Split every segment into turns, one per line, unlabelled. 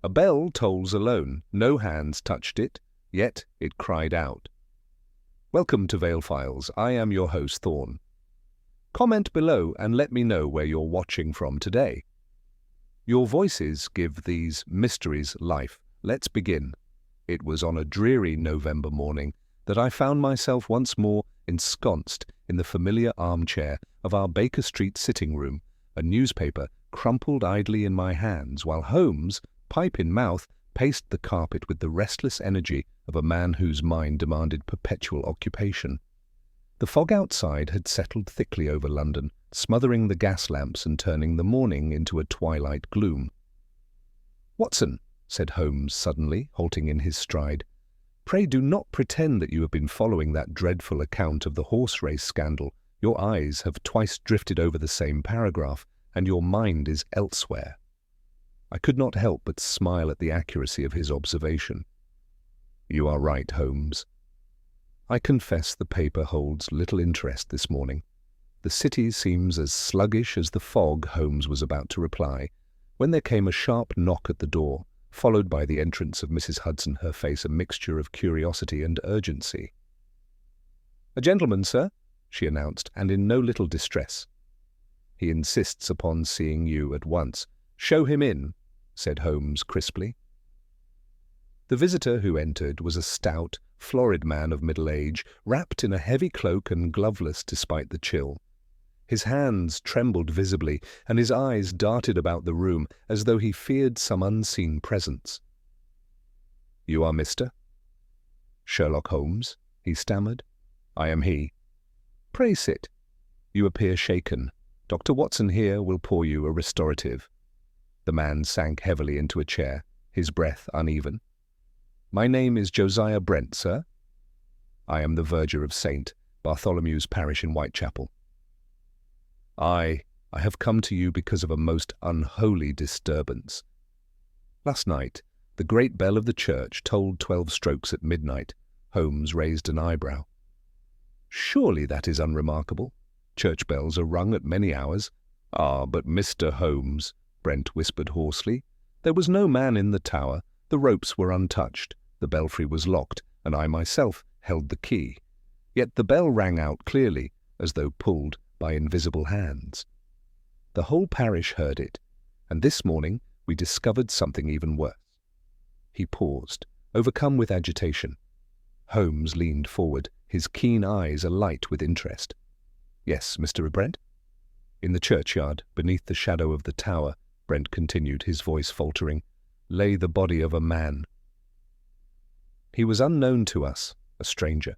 A bell tolls alone, no hands touched it, yet it cried out. Welcome to Vale Files, I am your host Thorn. Comment below and let me know where you're watching from today. Your voices give these mysteries life. Let's begin. It was on a dreary November morning that I found myself once more ensconced in the familiar armchair of our Baker Street sitting room, a newspaper crumpled idly in my hands, while Holmes, pipe in mouth, paced the carpet with the restless energy of a man whose mind demanded perpetual occupation. The fog outside had settled thickly over London, smothering the gas lamps and turning the morning into a twilight gloom. "Watson," said Holmes suddenly, halting in his stride, "pray do not pretend that you have been following that dreadful account of the horse-race scandal. Your eyes have twice drifted over the same paragraph, and your mind is elsewhere." I could not help but smile at the accuracy of his observation. "You are right, Holmes. I confess the paper holds little interest this morning. The city seems as sluggish as the fog." Holmes was about to reply, when there came a sharp knock at the door, followed by the entrance of Mrs. Hudson, her face a mixture of curiosity and urgency. "A gentleman, sir," she announced, and in no little distress. "He insists upon seeing you at once. Show him in," said Holmes crisply. The visitor who entered was a stout, florid man of middle age, wrapped in a heavy cloak and gloveless despite the chill. His hands trembled visibly, and his eyes darted about the room as though he feared some unseen presence. "You are Mr. Sherlock Holmes?" he stammered. "I am he." "Pray sit. You appear shaken. Dr. Watson here will pour you a restorative." The man sank heavily into a chair, his breath uneven. "My name is Josiah Brent, sir. I am the verger of St. Bartholomew's parish in Whitechapel. I have come to you because of a most unholy disturbance. Last night, the great bell of the church tolled 12 strokes at midnight." Holmes raised an eyebrow. "Surely that is unremarkable. Church bells are rung at many hours." "Ah, but Mr. Holmes," Brent whispered hoarsely, "there was no man in the tower, the ropes were untouched, the belfry was locked, and I myself held the key. Yet the bell rang out clearly, as though pulled by invisible hands. The whole parish heard it, and this morning we discovered something even worse." He paused, overcome with agitation. Holmes leaned forward, his keen eyes alight with interest. "Yes, Mr. Brent?" "In the churchyard, beneath the shadow of the tower," Brent continued, his voice faltering, "lay the body of a man. He was unknown to us, a stranger,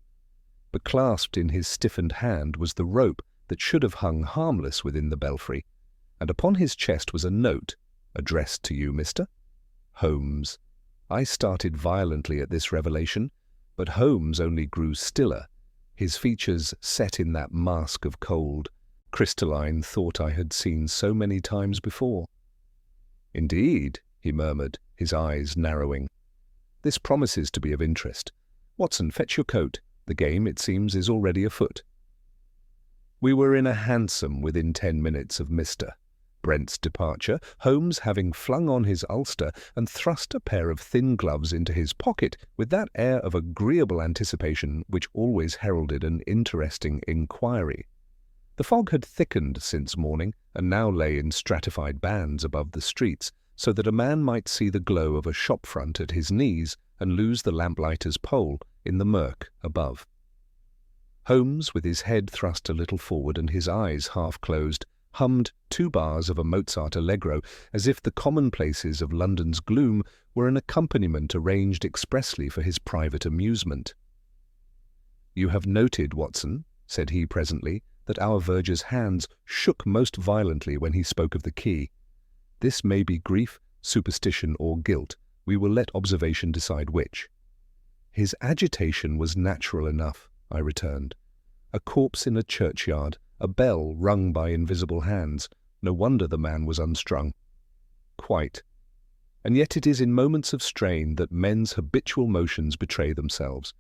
but clasped in his stiffened hand was the rope that should have hung harmless within the belfry, and upon his chest was a note, addressed to you, Mr. Holmes." I started violently at this revelation, but Holmes only grew stiller, his features set in that mask of cold, crystalline thought I had seen so many times before. "Indeed," he murmured, his eyes narrowing. "This promises to be of interest. Watson, fetch your coat. The game, it seems, is already afoot." We were in a hansom within 10 minutes of Mr. Brent's departure, Holmes having flung on his ulster and thrust a pair of thin gloves into his pocket with that air of agreeable anticipation which always heralded an interesting inquiry. The fog had thickened since morning, and now lay in stratified bands above the streets, so that a man might see the glow of a shop front at his knees and lose the lamplighter's pole in the murk above. Holmes, with his head thrust a little forward and his eyes half closed, hummed 2 bars of a Mozart allegro, as if the commonplaces of London's gloom were an accompaniment arranged expressly for his private amusement. "You have noted, Watson," said he presently, that our verger's hands shook most violently when he spoke of the key. "This may be grief, superstition, or guilt. We will let observation decide which." "His agitation was natural enough," I returned. "A corpse in a churchyard, a bell rung by invisible hands. No wonder the man was unstrung." "Quite. And yet it is in moments of strain that men's habitual motions betray themselves.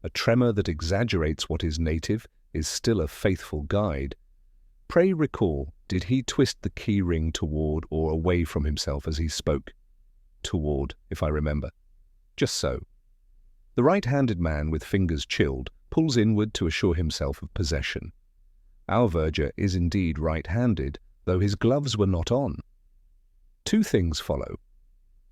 A tremor that exaggerates what is native is still a faithful guide. Pray recall, did he twist the key ring toward or away from himself as he spoke?" toward, if I remember. Just so. The right-handed man with fingers chilled pulls inward to assure himself of possession. Our verger is indeed right-handed, though his gloves were not on. Two things follow.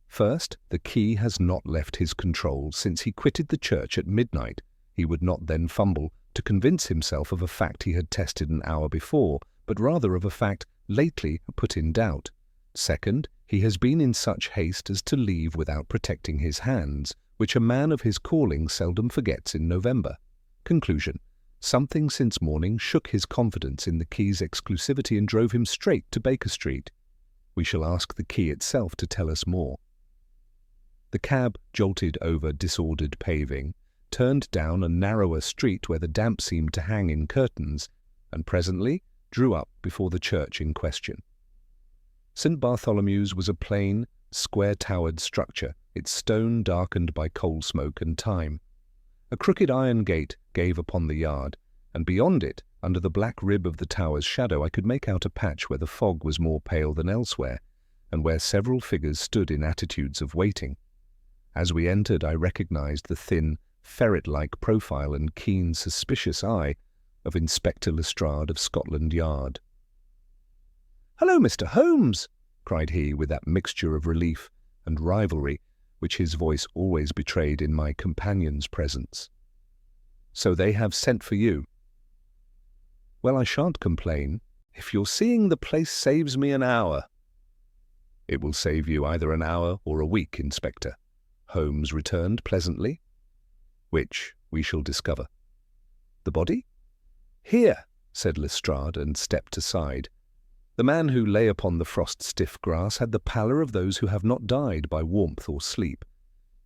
First, the key has not left his control since he quitted the church at midnight. He would not then fumble to convince himself of a fact he had tested an hour before, but rather of a fact lately put in doubt. Second, he has been in such haste as to leave without protecting his hands, which a man of his calling seldom forgets in November. Conclusion. Something since morning shook his confidence in the key's exclusivity and drove him straight to Baker Street. We shall ask the key itself to tell us more. The cab jolted over disordered paving, turned down a narrower street where the damp seemed to hang in curtains, and presently drew up before the church in question. St. Bartholomew's was a plain, square-towered structure, its stone darkened by coal smoke and time. A crooked iron gate gave upon the yard, and beyond it, under the black rib of the tower's shadow, I could make out a patch where the fog was more pale than elsewhere, and where several figures stood in attitudes of waiting. As we entered, I recognized the thin, ferret-like profile and keen, suspicious eye of Inspector Lestrade of Scotland Yard. "Hello, Mr. Holmes!" cried he, with that mixture of relief and rivalry which his voice always betrayed in my companion's presence. "So they have sent for you?" "Well, I shan't complain. If your seeing the place saves me an hour." "It will save you either an hour or a week, Inspector," Holmes returned pleasantly. "Which we shall discover." "The body?" "Here," said Lestrade, and stepped aside. The man who lay upon the frost-stiff grass had the pallor of those who have not died by warmth or sleep.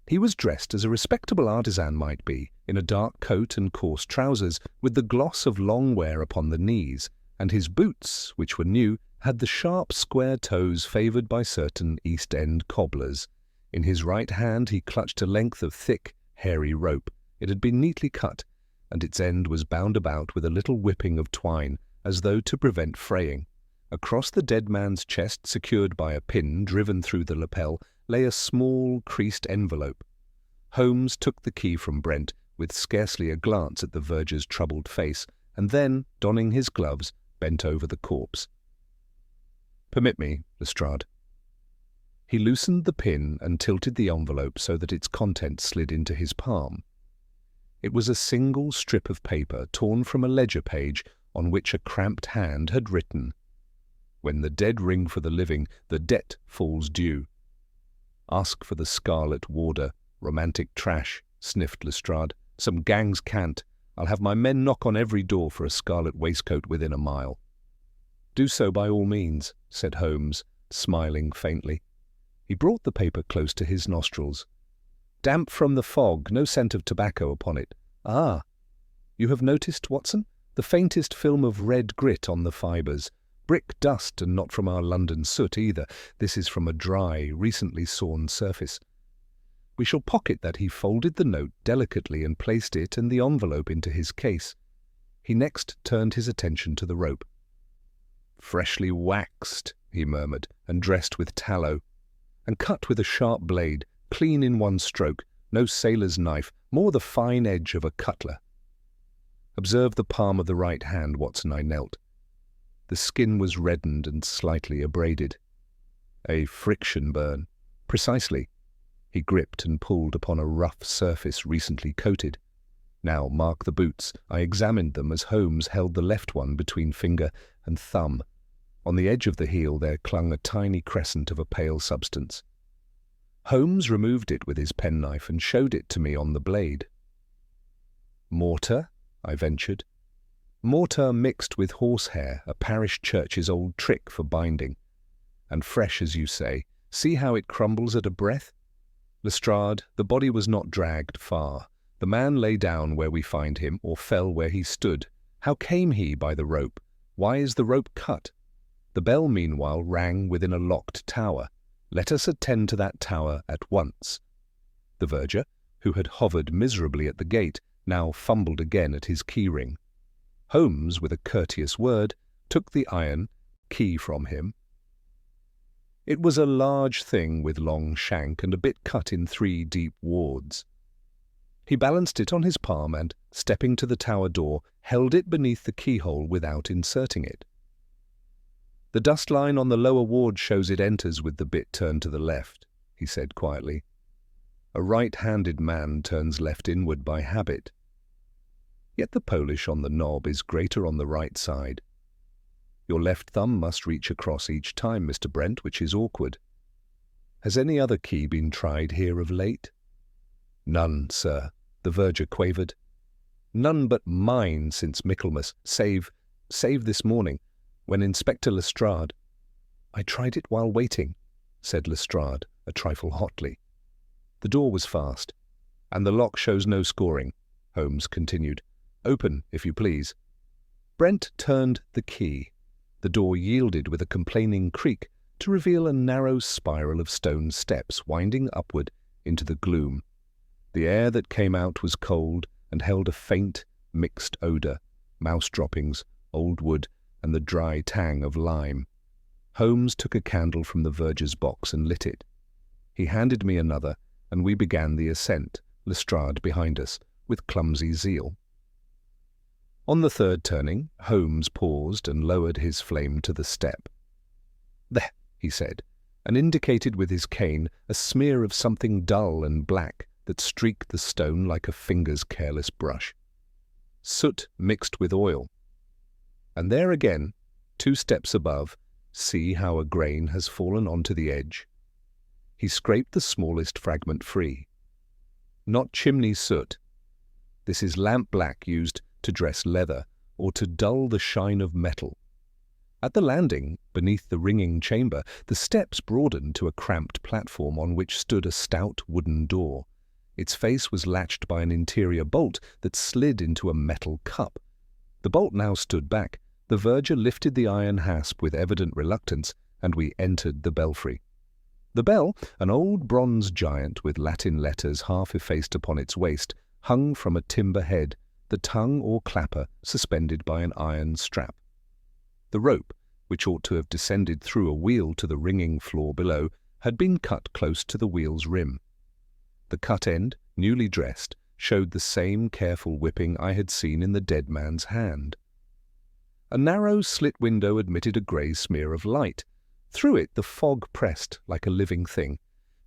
He was dressed as a respectable artisan might be, in a dark coat and coarse trousers, with the gloss of long wear upon the knees, and his boots, which were new, had the sharp, square toes favoured by certain East-End cobblers. In his right hand he clutched a length of thick, hairy rope. It had been neatly cut, and its end was bound about with a little whipping of twine, as though to prevent fraying. Across the dead man's chest, secured by a pin driven through the lapel, lay a small, creased envelope. Holmes took the key from Brent, with scarcely a glance at the verger's troubled face, and then, donning his gloves, bent over the corpse. "Permit me, Lestrade." He loosened the pin and tilted the envelope so that its contents slid into his palm. It was a single strip of paper torn from a ledger page on which a cramped hand had written, "When the dead ring for the living, the debt falls due." "Ask for the Scarlet Warder. Romantic trash," sniffed Lestrade. "Some gang's cant. I'll have my men knock on every door for a scarlet waistcoat within a mile." "Do so by all means," said Holmes, smiling faintly. He brought the paper close to his nostrils. "Damp from the fog, no scent of tobacco upon it. Ah! You have noticed, Watson, the faintest film of red grit on the fibres. Brick dust, and not from our London soot either. This is from a dry, recently sawn surface." We shall pocket that he folded the note delicately and placed it and the envelope into his case. He next turned his attention to the rope. "Freshly waxed," he murmured, "and dressed with tallow, and cut with a sharp blade, clean in one stroke, no sailor's knife, more the fine edge of a cutler. Observe the palm of the right hand, Watson." I knelt. The skin was reddened and slightly abraded. "A friction burn." "Precisely." He gripped and pulled upon a rough surface recently coated. "Now mark the boots." I examined them as Holmes held the left one between finger and thumb. On the edge of the heel there clung a tiny crescent of a pale substance. Holmes removed it with his penknife and showed it to me on the blade. "Mortar?" I ventured. "Mortar mixed with horsehair, a parish church's old trick for binding. And fresh, as you say. See how it crumbles at a breath? Lestrade, the body was not dragged far. The man lay down where we find him, or fell where he stood. How came he by the rope? Why is the rope cut? The bell, meanwhile, rang within a locked tower. Let us attend to that tower at once." The verger, who had hovered miserably at the gate, now fumbled again at his key-ring. Holmes, with a courteous word, took the iron key from him. It was a large thing with long shank and a bit cut in 3 deep wards. He balanced it on his palm and, stepping to the tower door, held it beneath the keyhole without inserting it. "The dust line on the lower ward shows it enters with the bit turned to the left," he said quietly. "A right-handed man turns left inward by habit. Yet the Polish on the knob is greater on the right side. Your left thumb must reach across each time, Mr. Brent, which is awkward. Has any other key been tried here of late?" "None, sir," the verger quavered. "None but mine since Michaelmas, save this morning, when Inspector Lestrade—" "I tried it while waiting," said Lestrade, a trifle hotly. "The door was fast, and the lock shows no scoring," Holmes continued. "Open, if you please." Brent turned the key. The door yielded with a complaining creak to reveal a narrow spiral of stone steps winding upward into the gloom. The air that came out was cold and held a faint, mixed odour, mouse droppings, old wood, and the dry tang of lime. Holmes took a candle from the verger's box and lit it. He handed me another, and we began the ascent, Lestrade behind us, with clumsy zeal. On the 3rd turning, Holmes paused and lowered his flame to the step. "There," he said, and indicated with his cane a smear of something dull and black that streaked the stone like a finger's careless brush. "Soot mixed with oil. And there again, 2 steps above, see how a grain has fallen onto the edge." He scraped the smallest fragment free. "Not chimney soot. This is lamp black used to dress leather or to dull the shine of metal. At the landing, beneath the ringing chamber, the steps broadened to a cramped platform on which stood a stout wooden door. Its face was latched by an interior bolt that slid into a metal cup. The bolt now stood back. The verger lifted the iron hasp with evident reluctance, and we entered the belfry. The bell, an old bronze giant with Latin letters half effaced upon its waist, hung from a timber head, the tongue or clapper suspended by an iron strap. The rope, which ought to have descended through a wheel to the ringing floor below, had been cut close to the wheel's rim. The cut end, newly dressed, showed the same careful whipping I had seen in the dead man's hand. A narrow slit window admitted a grey smear of light. Through it the fog pressed like a living thing.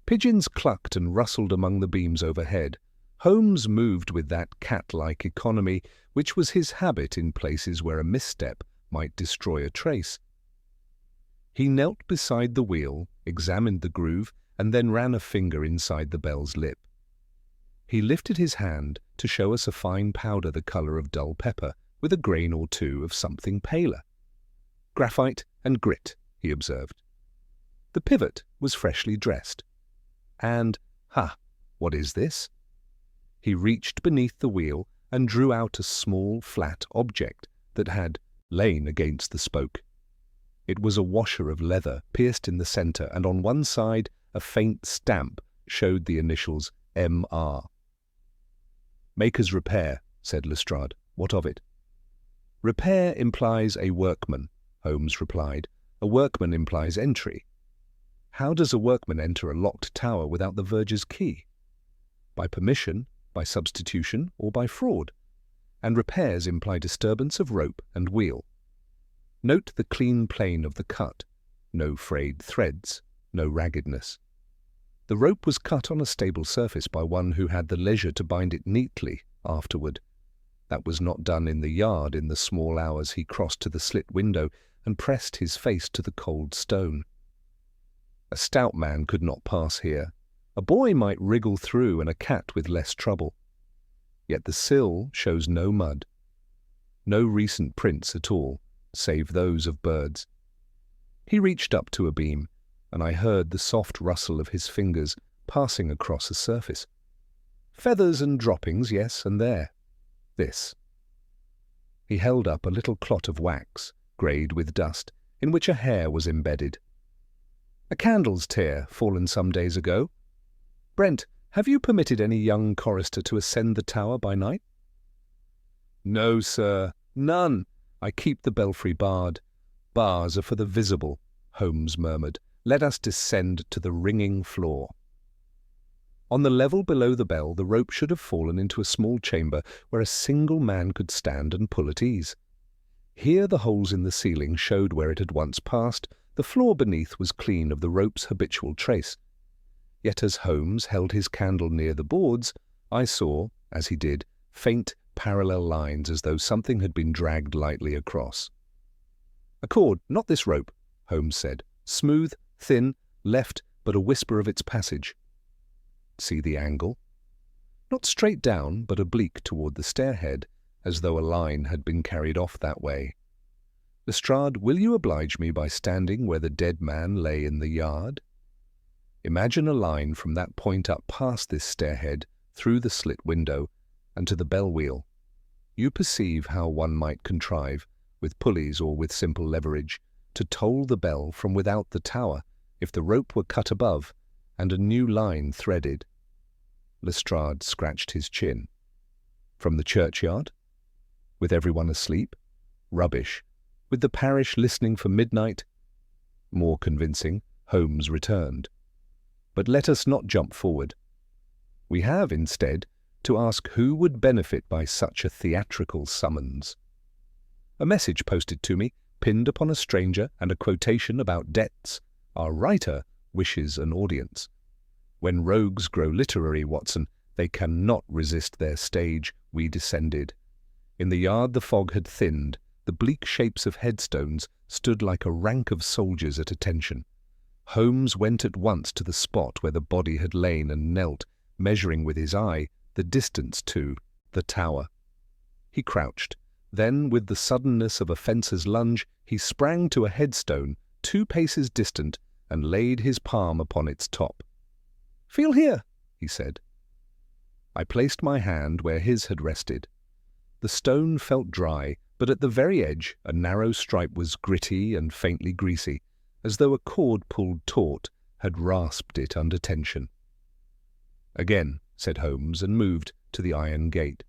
Pigeons clucked and rustled among the beams overhead. Holmes moved with that cat-like economy which was his habit in places where a misstep might destroy a trace. He knelt beside the wheel, examined the groove, and then ran a finger inside the bell's lip. He lifted his hand to show us a fine powder the colour of dull pepper, with a grain or 2 of something paler. "Graphite and grit," he observed. The pivot was freshly dressed. And, what is this? He reached beneath the wheel and drew out a small, flat object that had lain against the spoke. It was a washer of leather pierced in the centre, and on one side a faint stamp showed the initials M.R. "Maker's repair," said Lestrade. "What of it?" "Repair implies a workman," Holmes replied. "A workman implies entry. How does a workman enter a locked tower without the verger's key? By permission, by substitution, or by fraud. And repairs imply disturbance of rope and wheel. Note the clean plane of the cut. No frayed threads, no raggedness. The rope was cut on a stable surface by one who had the leisure to bind it neatly afterward. That was not done in the yard in the small hours he crossed to the slit window and pressed his face to the cold stone. A stout man could not pass here. A boy might wriggle through, and a cat with less trouble. Yet the sill shows no mud, no recent prints at all, save those of birds. He reached up to a beam, and I heard the soft rustle of his fingers passing across the surface. Feathers and droppings, yes, and there. This. He held up a little clot of wax, greyed with dust, in which a hair was embedded. A candle's tear, fallen some days ago. Brent, have you permitted any young chorister to ascend the tower by night? No, sir, none. I keep the belfry barred. Bars are for the visible, Holmes murmured, Let us descend to the ringing floor. On the level below the bell, the rope should have fallen into a small chamber where a single man could stand and pull at ease. Here the holes in the ceiling showed where it had once passed. The floor beneath was clean of the rope's habitual trace. Yet as Holmes held his candle near the boards, I saw, as he did, faint parallel lines as though something had been dragged lightly across. "A cord, not this rope," Holmes said. "Smooth, thin, left but a whisper of its passage." "See the angle?" "Not straight down, but oblique toward the stairhead, as though a line had been carried off that way. Lestrade, will you oblige me by standing where the dead man lay in the yard? Imagine a line from that point up past this stairhead, through the slit window, and to the bell wheel. You perceive how one might contrive, with pulleys or with simple leverage, to toll the bell from without the tower, if the rope were cut above, and a new line threaded." Lestrade scratched his chin. "From the churchyard? With everyone asleep? Rubbish. With the parish listening for midnight?" More convincing, Holmes returned. "But let us not jump forward. We have, instead, to ask who would benefit by such a theatrical summons. A message posted to me, pinned upon a stranger, and a quotation about debts. Our writer wishes an audience. When rogues grow literary, Watson, they cannot resist their stage. We descended. In the yard the fog had thinned. The bleak shapes of headstones stood like a rank of soldiers at attention. Holmes went at once to the spot where the body had lain and knelt, measuring with his eye the distance to the tower. He crouched. Then, with the suddenness of a fencer's lunge, he sprang to a headstone 2 paces distant and laid his palm upon its top. "Feel here," he said. I placed my hand where his had rested. The stone felt dry, but at the very edge a narrow stripe was gritty and faintly greasy, as though a cord pulled taut had rasped it under tension. "Again," said Holmes, and moved to the iron gate.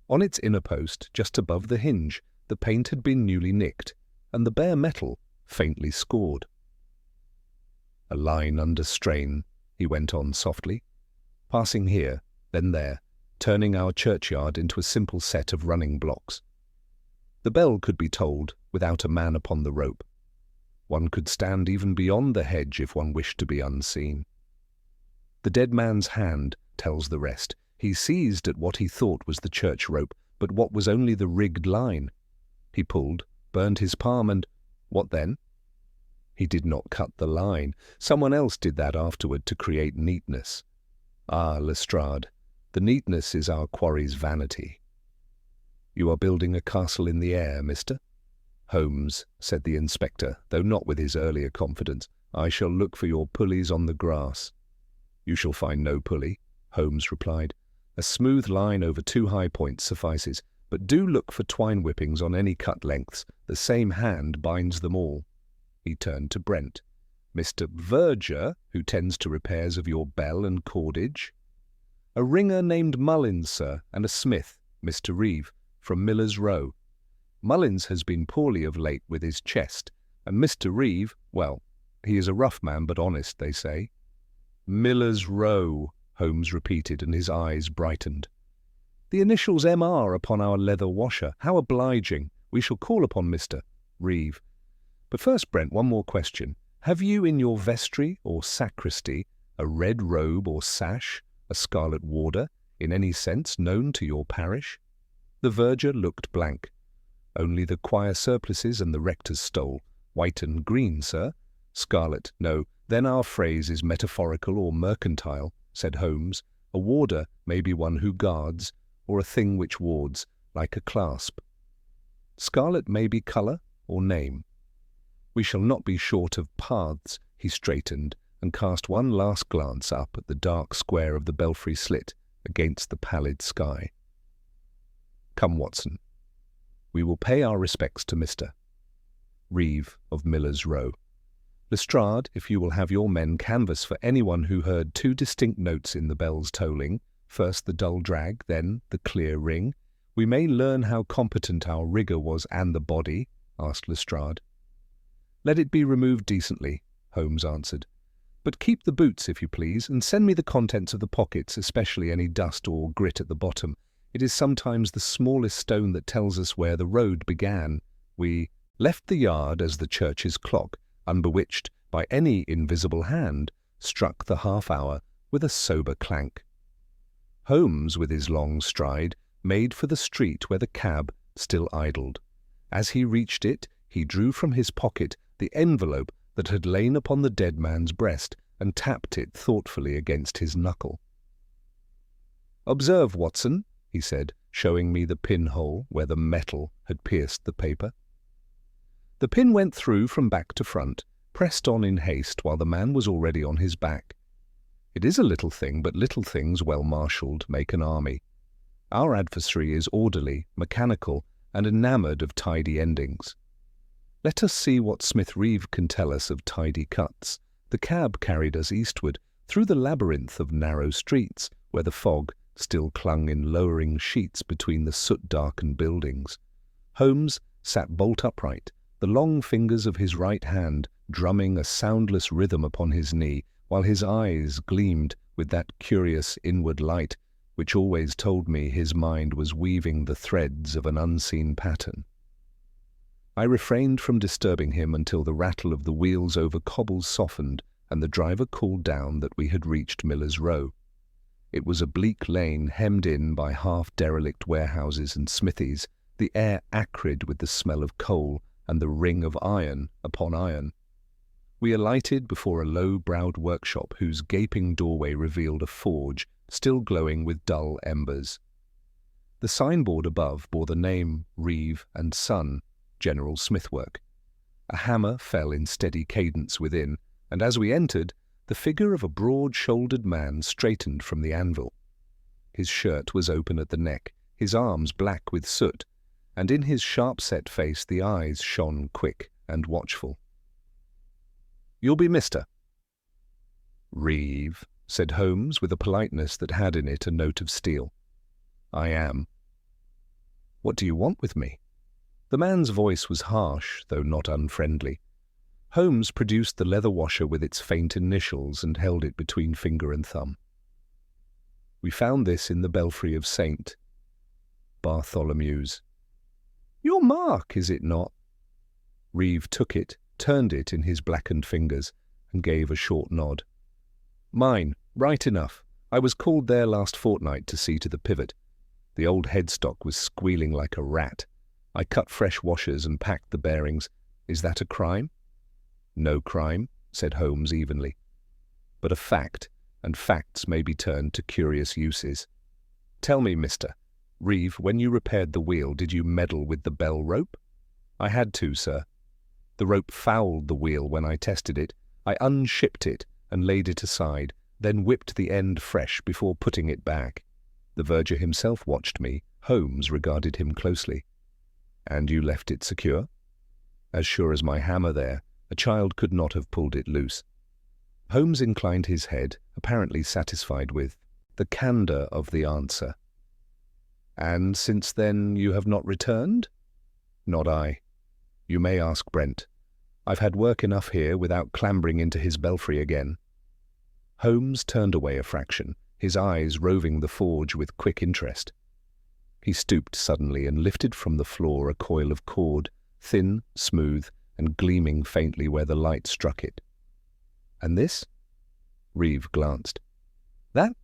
On its inner post, just above the hinge, the paint had been newly nicked, and the bare metal faintly scored. "A line under strain," he went on softly, "passing here, then there, turning our churchyard into a simple set of running blocks. The bell could be tolled without a man upon the rope. One could stand even beyond the hedge if one wished to be unseen. The dead man's hand tells the rest. He seized at what he thought was the church rope, but what was only the rigged line. He pulled, burned his palm, and what then? He did not cut the line. Someone else did that afterward to create neatness. Ah, Lestrade, the neatness is our quarry's vanity." "You are building a castle in the air, mister?" "Holmes," said the inspector, though not with his earlier confidence, "I shall look for your pulleys on the grass." "You shall find no pulley," Holmes replied. "A smooth line over 2 high points suffices, but do look for twine whippings on any cut lengths. The same hand binds them all." He turned to Brent. "Mr. Verger, who tends to repairs of your bell and cordage?" "A ringer named Mullins, sir, and a smith, Mr. Reeve, from Miller's Row. Mullins has been poorly of late with his chest, and Mr. Reeve, well, he is a rough man but honest, they say." "Miller's Row," Holmes repeated, and his eyes brightened. "The initials M.R. upon our leather washer. How obliging. We shall call upon Mr. Reeve. But first, Brent, one more question. Have you in your vestry or sacristy a red robe or sash, a scarlet warder, in any sense known to your parish?" The verger looked blank. "Only the choir surplices and the rector's stole. White and green, sir. Scarlet, no. Then our phrase is metaphorical or mercantile," said Holmes. "A warder may be one who guards, or a thing which wards, like a clasp. Scarlet may be colour or name. We shall not be short of paths." He straightened and cast one last glance up at the dark square of the belfry slit against the pallid sky. "Come, Watson. We will pay our respects to Mr. Reeve of Miller's Row. Lestrade, if you will have your men canvass for anyone who heard 2 distinct notes in the bell's tolling, first the dull drag, then the clear ring. We may learn how competent our rigger was." "And the body?" asked Lestrade. "Let it be removed decently. Holmes answered. "But keep the boots, if you please, and send me the contents of the pockets, especially any dust or grit at the bottom. It is sometimes the smallest stone that tells us where the road began." We left the yard as the church's clock, unbewitched by any invisible hand, struck the half-hour with a sober clank. Holmes, with his long stride, made for the street where the cab still idled. As he reached it, he drew from his pocket the envelope that had lain upon the dead man's breast and tapped it thoughtfully against his knuckle. "Observe, Watson," he said, showing me the pinhole where the metal had pierced the paper. The pin went through from back to front, pressed on in haste while the man was already on his back. It is a little thing, but little things well marshalled make an army. Our adversary is orderly, mechanical, and enamoured of tidy endings. Let us see what Smith Reeve can tell us of tidy cuts. The cab carried us eastward, through the labyrinth of narrow streets, where the fog still clung in lowering sheets between the soot-darkened buildings. Holmes sat bolt upright, the long fingers of his right hand drumming a soundless rhythm upon his knee, while his eyes gleamed with that curious inward light which always told me his mind was weaving the threads of an unseen pattern. I refrained from disturbing him until the rattle of the wheels over cobbles softened and the driver called down that we had reached Miller's Row. It was a bleak lane hemmed in by half-derelict warehouses and smithies, the air acrid with the smell of coal and the ring of iron upon iron. We alighted before a low-browed workshop whose gaping doorway revealed a forge still glowing with dull embers. The signboard above bore the name Reeve and Son, General Smithwork. A hammer fell in steady cadence within, and as we entered, the figure of a broad-shouldered man straightened from the anvil. His shirt was open at the neck, his arms black with soot, and in his sharp-set face the eyes shone quick and watchful. "You'll be Mr. Reeve," said Holmes with a politeness that had in it a note of steel. "I am." "What do you want with me?" The man's voice was harsh, though not unfriendly. Holmes produced the leather washer with its faint initials and held it between finger and thumb. "We found this in the belfry of St. Bartholomew's." "Your mark, is it not?" Reeve took it, turned it in his blackened fingers, and gave a short nod. "Mine, right enough. I was called there last fortnight to see to the pivot. The old headstock was squealing like a rat. I cut fresh washers and packed the bearings. Is that a crime?" "No crime," said Holmes evenly. "But a fact, and facts may be turned to curious uses. Tell me, Mr. Reeve, when you repaired the wheel, did you meddle with the bell rope?" "I had to, sir. The rope fouled the wheel when I tested it. I unshipped it and laid it aside, then whipped the end fresh before putting it back." The verger himself watched me. Holmes regarded him closely. "And you left it secure?" "As sure as my hammer there. A child could not have pulled it loose." Holmes inclined his head, apparently satisfied with the candour of the answer. "And since then you have not returned?" "Not I. You may ask Brent. I've had work enough here without clambering into his belfry again." Holmes turned away a fraction, his eyes roving the forge with quick interest. He stooped suddenly and lifted from the floor a coil of cord, thin, smooth, and gleaming faintly where the light struck it. "And this?" Reeve glanced. "That?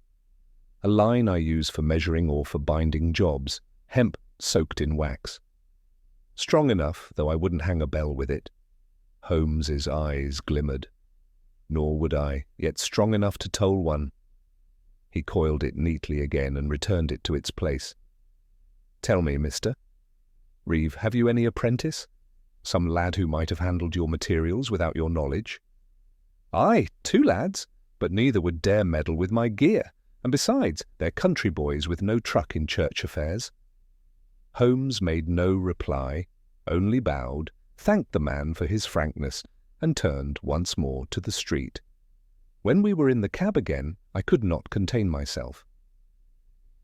A line I use for measuring or for binding jobs, hemp soaked in wax. Strong enough, though I wouldn't hang a bell with it." Holmes's eyes glimmered. "Nor would I, yet strong enough to toll one." He coiled it neatly again and returned it to its place. "Tell me, Mr. Reeve, have you any apprentice? Some lad who might have handled your materials without your knowledge?" "Aye, 2 lads, but neither would dare meddle with my gear, and besides, they're country boys with no truck in church affairs." Holmes made no reply, only bowed, thanked the man for his frankness, and turned once more to the street. When we were in the cab again, I could not contain myself.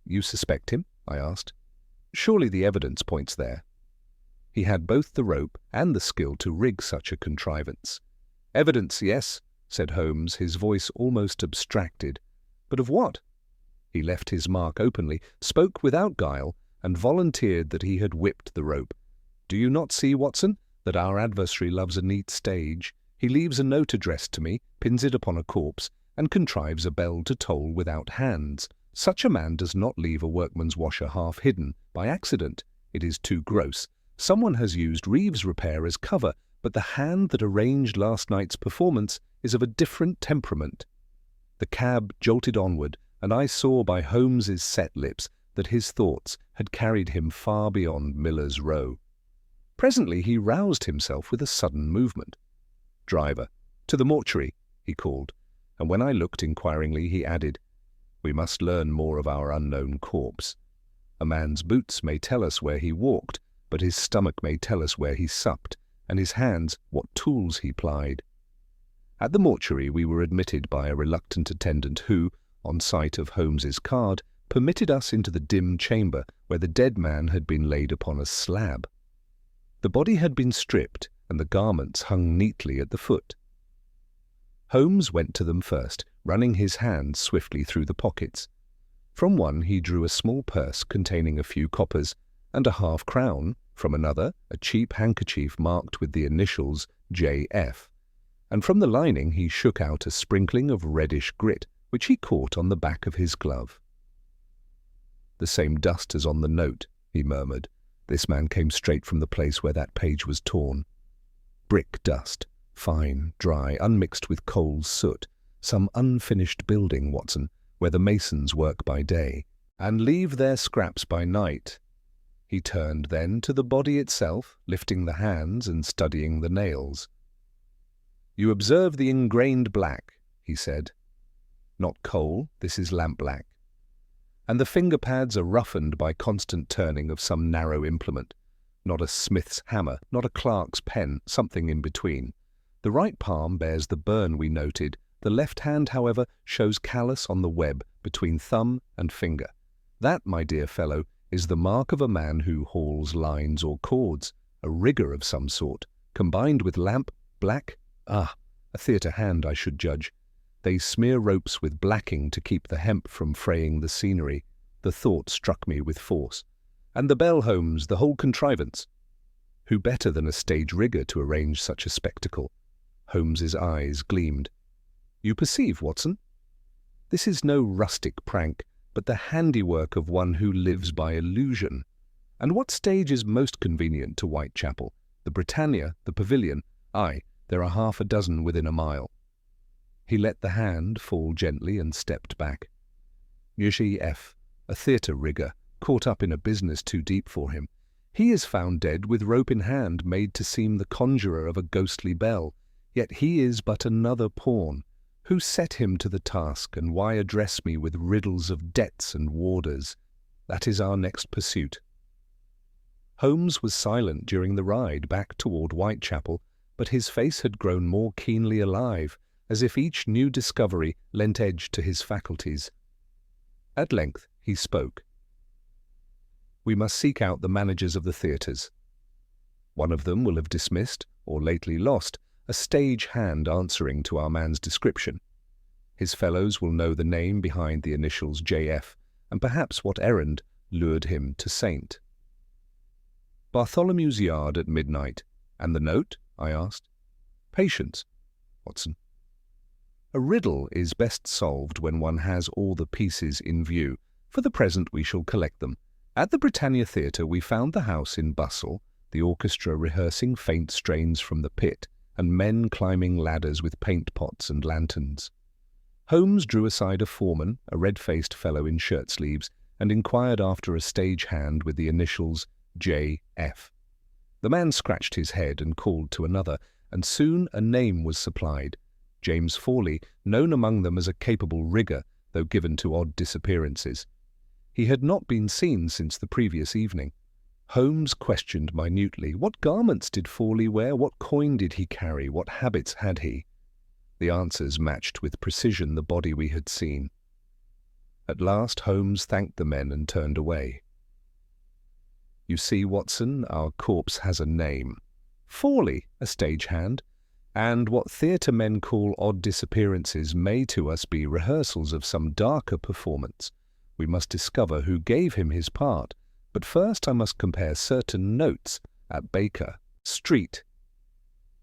"You suspect him?" I asked. "Surely the evidence points there." He had both the rope and the skill to rig such a contrivance. "Evidence, yes," said Holmes, his voice almost abstracted. "But of what?" He left his mark openly, spoke without guile, and volunteered that he had whipped the rope. "Do you not see, Watson, that our adversary loves a neat stage? He leaves a note addressed to me, pins it upon a corpse, and contrives a bell to toll without hands. Such a man does not leave a workman's washer half hidden, by accident. It is too gross. Someone has used Reeves' repair as cover, but the hand that arranged last night's performance is of a different temperament." The cab jolted onward, and I saw by Holmes's set lips that his thoughts had carried him far beyond Miller's Row. Presently he roused himself with a sudden movement. "Driver, to the mortuary," he called, and when I looked inquiringly he added, "We must learn more of our unknown corpse. A man's boots may tell us where he walked, but his stomach may tell us where he supped, and his hands what tools he plied." At the mortuary we were admitted by a reluctant attendant who, on sight of Holmes's card, permitted us into the dim chamber where the dead man had been laid upon a slab. The body had been stripped, and the garments hung neatly at the foot. Holmes went to them first, running his hands swiftly through the pockets. From one he drew a small purse containing a few coppers and a half-crown, from another a cheap handkerchief marked with the initials J.F., and from the lining he shook out a sprinkling of reddish grit, which he caught on the back of his glove. "The same dust as on the note," he murmured. "This man came straight from the place where that page was torn. Brick dust, fine, dry, unmixed with coal soot. Some unfinished building, Watson, where the masons work by day, and leave their scraps by night." He turned then to the body itself, lifting the hands and studying the nails. "You observe the ingrained black," he said. "Not coal, this is lampblack. And the finger pads are roughened by constant turning of some narrow implement. Not a smith's hammer, not a clerk's pen, something in between. The right palm bears the burn we noted. The left hand, however, shows callus on the web between thumb and finger. That, my dear fellow, is the mark of a man who hauls lines or cords, a rigger of some sort, combined with black. A theatre hand, I should judge. They smear ropes with blacking to keep the hemp from fraying the scenery. The thought struck me with force. And the bell, Holmes, the whole contrivance. Who better than a stage rigger to arrange such a spectacle? Holmes's eyes gleamed. You perceive, Watson? This is no rustic prank, but the handiwork of one who lives by illusion. And what stage is most convenient to Whitechapel? The Britannia, the Pavilion? Aye, there are half a dozen within a mile. He let the hand fall gently and stepped back. G.F., a theatre rigger, caught up in a business too deep for him. He is found dead with rope in hand, made to seem the conjurer of a ghostly bell. Yet he is but another pawn. Who set him to the task, and why address me with riddles of debts and warders? That is our next pursuit. Holmes was silent during the ride back toward Whitechapel, but his face had grown more keenly alive, as if each new discovery lent edge to his faculties. At length he spoke. We must seek out the managers of the theatres. One of them will have dismissed, or lately lost, a stage hand answering to our man's description. His fellows will know the name behind the initials J.F., and perhaps what errand lured him to Saint. Bartholomew's Yard at midnight. And the note? I asked. Patience, Watson. A riddle is best solved when one has all the pieces in view. For the present we shall collect them. At the Britannia Theatre we found the house in bustle, the orchestra rehearsing faint strains from the pit, and men climbing ladders with paint pots and lanterns. Holmes drew aside a foreman, a red-faced fellow in shirt-sleeves, and inquired after a stage hand with the initials J.F. The man scratched his head and called to another, and soon a name was supplied. James Forley, known among them as a capable rigger, though given to odd disappearances. He had not been seen since the previous evening. Holmes questioned minutely. What garments did Forley wear? What coin did he carry? What habits had he? The answers matched with precision the body we had seen. At last Holmes thanked the men and turned away. You see, Watson, our corpse has a name. Forley, a stagehand. And what theatre men call odd disappearances may to us be rehearsals of some darker performance. We must discover who gave him his part, but first I must compare certain notes at Baker Street.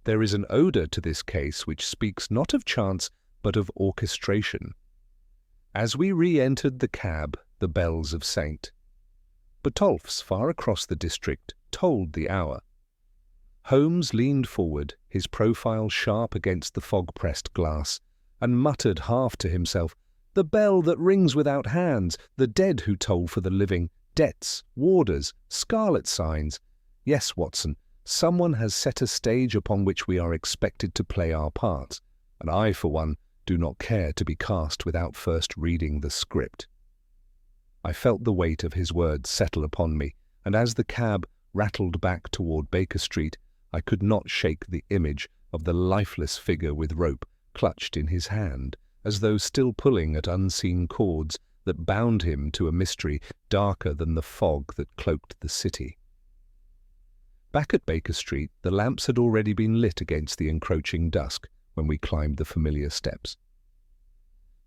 There is an odour to this case which speaks not of chance but of orchestration. As we re-entered the cab, the bells of St. Botolph's far across the district tolled the hour. Holmes leaned forward, his profile sharp against the fog-pressed glass, and muttered half to himself, "The bell that rings without hands, the dead who toll for the living, debts, warders, scarlet signs. Yes, Watson, someone has set a stage upon which we are expected to play our parts, and I, for one, do not care to be cast without first reading the script." I felt the weight of his words settle upon me, and as the cab rattled back toward Baker Street, I could not shake the image of the lifeless figure with rope clutched in his hand, as though still pulling at unseen cords that bound him to a mystery darker than the fog that cloaked the city. Back at Baker Street, the lamps had already been lit against the encroaching dusk when we climbed the familiar steps.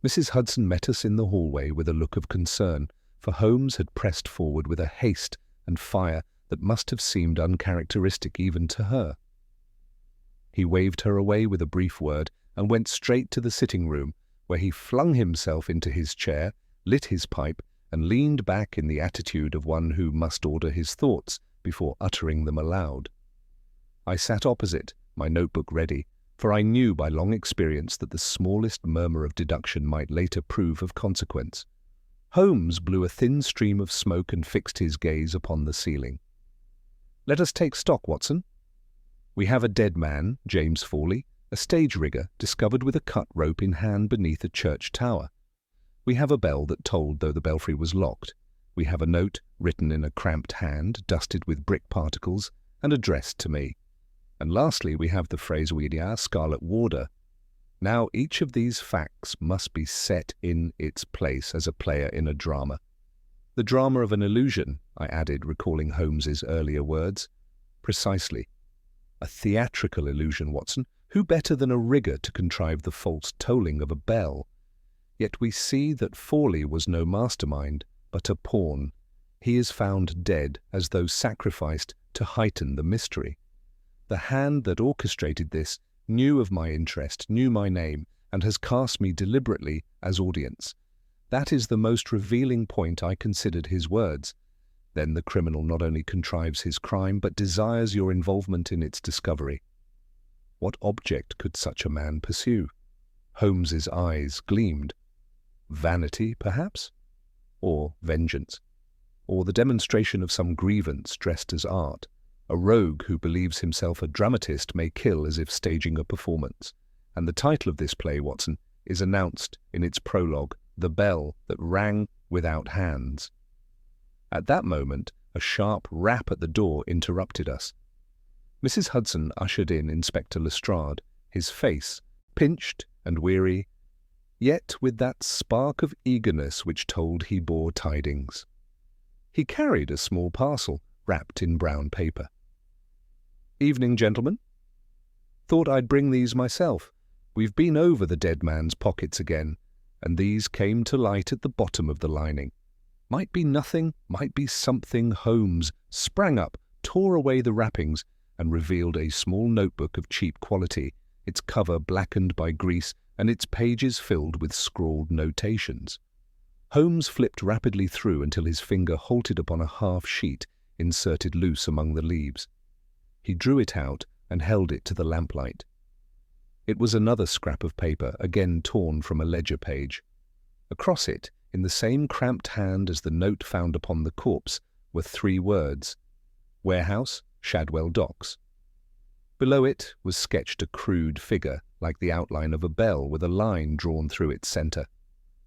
Mrs. Hudson met us in the hallway with a look of concern, for Holmes had pressed forward with a haste and fire that must have seemed uncharacteristic even to her. He waved her away with a brief word and went straight to the sitting-room, where he flung himself into his chair, lit his pipe, and leaned back in the attitude of one who must order his thoughts before uttering them aloud. I sat opposite, my notebook ready, for I knew by long experience that the smallest murmur of deduction might later prove of consequence. Holmes blew a thin stream of smoke and fixed his gaze upon the ceiling. "Let us take stock, Watson. We have a dead man, James Fawley, a stage rigger discovered with a cut rope in hand beneath a church tower. We have a bell that tolled though the belfry was locked. We have a note written in a cramped hand, dusted with brick particles, and addressed to me. And lastly, we have the phrase "Wedia, Scarlet Warder." Now each of these facts must be set in its place as a player in a drama. The drama of an illusion, I added, recalling Holmes's earlier words. Precisely. A theatrical illusion, Watson. Who better than a rigger to contrive the false tolling of a bell? Yet we see that Fawley was no mastermind, but a pawn. He is found dead, as though sacrificed to heighten the mystery. The hand that orchestrated this knew of my interest, knew my name, and has cast me deliberately as audience. That is the most revealing point. I considered his words. Then the criminal not only contrives his crime, but desires your involvement in its discovery. What object could such a man pursue? Holmes's eyes gleamed. Vanity, perhaps? Or vengeance? Or the demonstration of some grievance dressed as art? A rogue who believes himself a dramatist may kill as if staging a performance. And the title of this play, Watson, is announced in its prologue, "The Bell That Rang Without Hands." At that moment, a sharp rap at the door interrupted us. Mrs. Hudson ushered in Inspector Lestrade, his face pinched and weary, yet with that spark of eagerness which told he bore tidings. He carried a small parcel wrapped in brown paper. "Evening, gentlemen. Thought I'd bring these myself. We've been over the dead man's pockets again, and these came to light at the bottom of the lining. Might be nothing, might be something." Holmes sprang up, tore away the wrappings, and revealed a small notebook of cheap quality, its cover blackened by grease and its pages filled with scrawled notations. Holmes flipped rapidly through until his finger halted upon a half-sheet inserted loose among the leaves. He drew it out and held it to the lamplight. It was another scrap of paper, again torn from a ledger page. Across it, in the same cramped hand as the note found upon the corpse, were 3 words: "Warehouse, Shadwell Docks." Below it was sketched a crude figure, like the outline of a bell with a line drawn through its centre.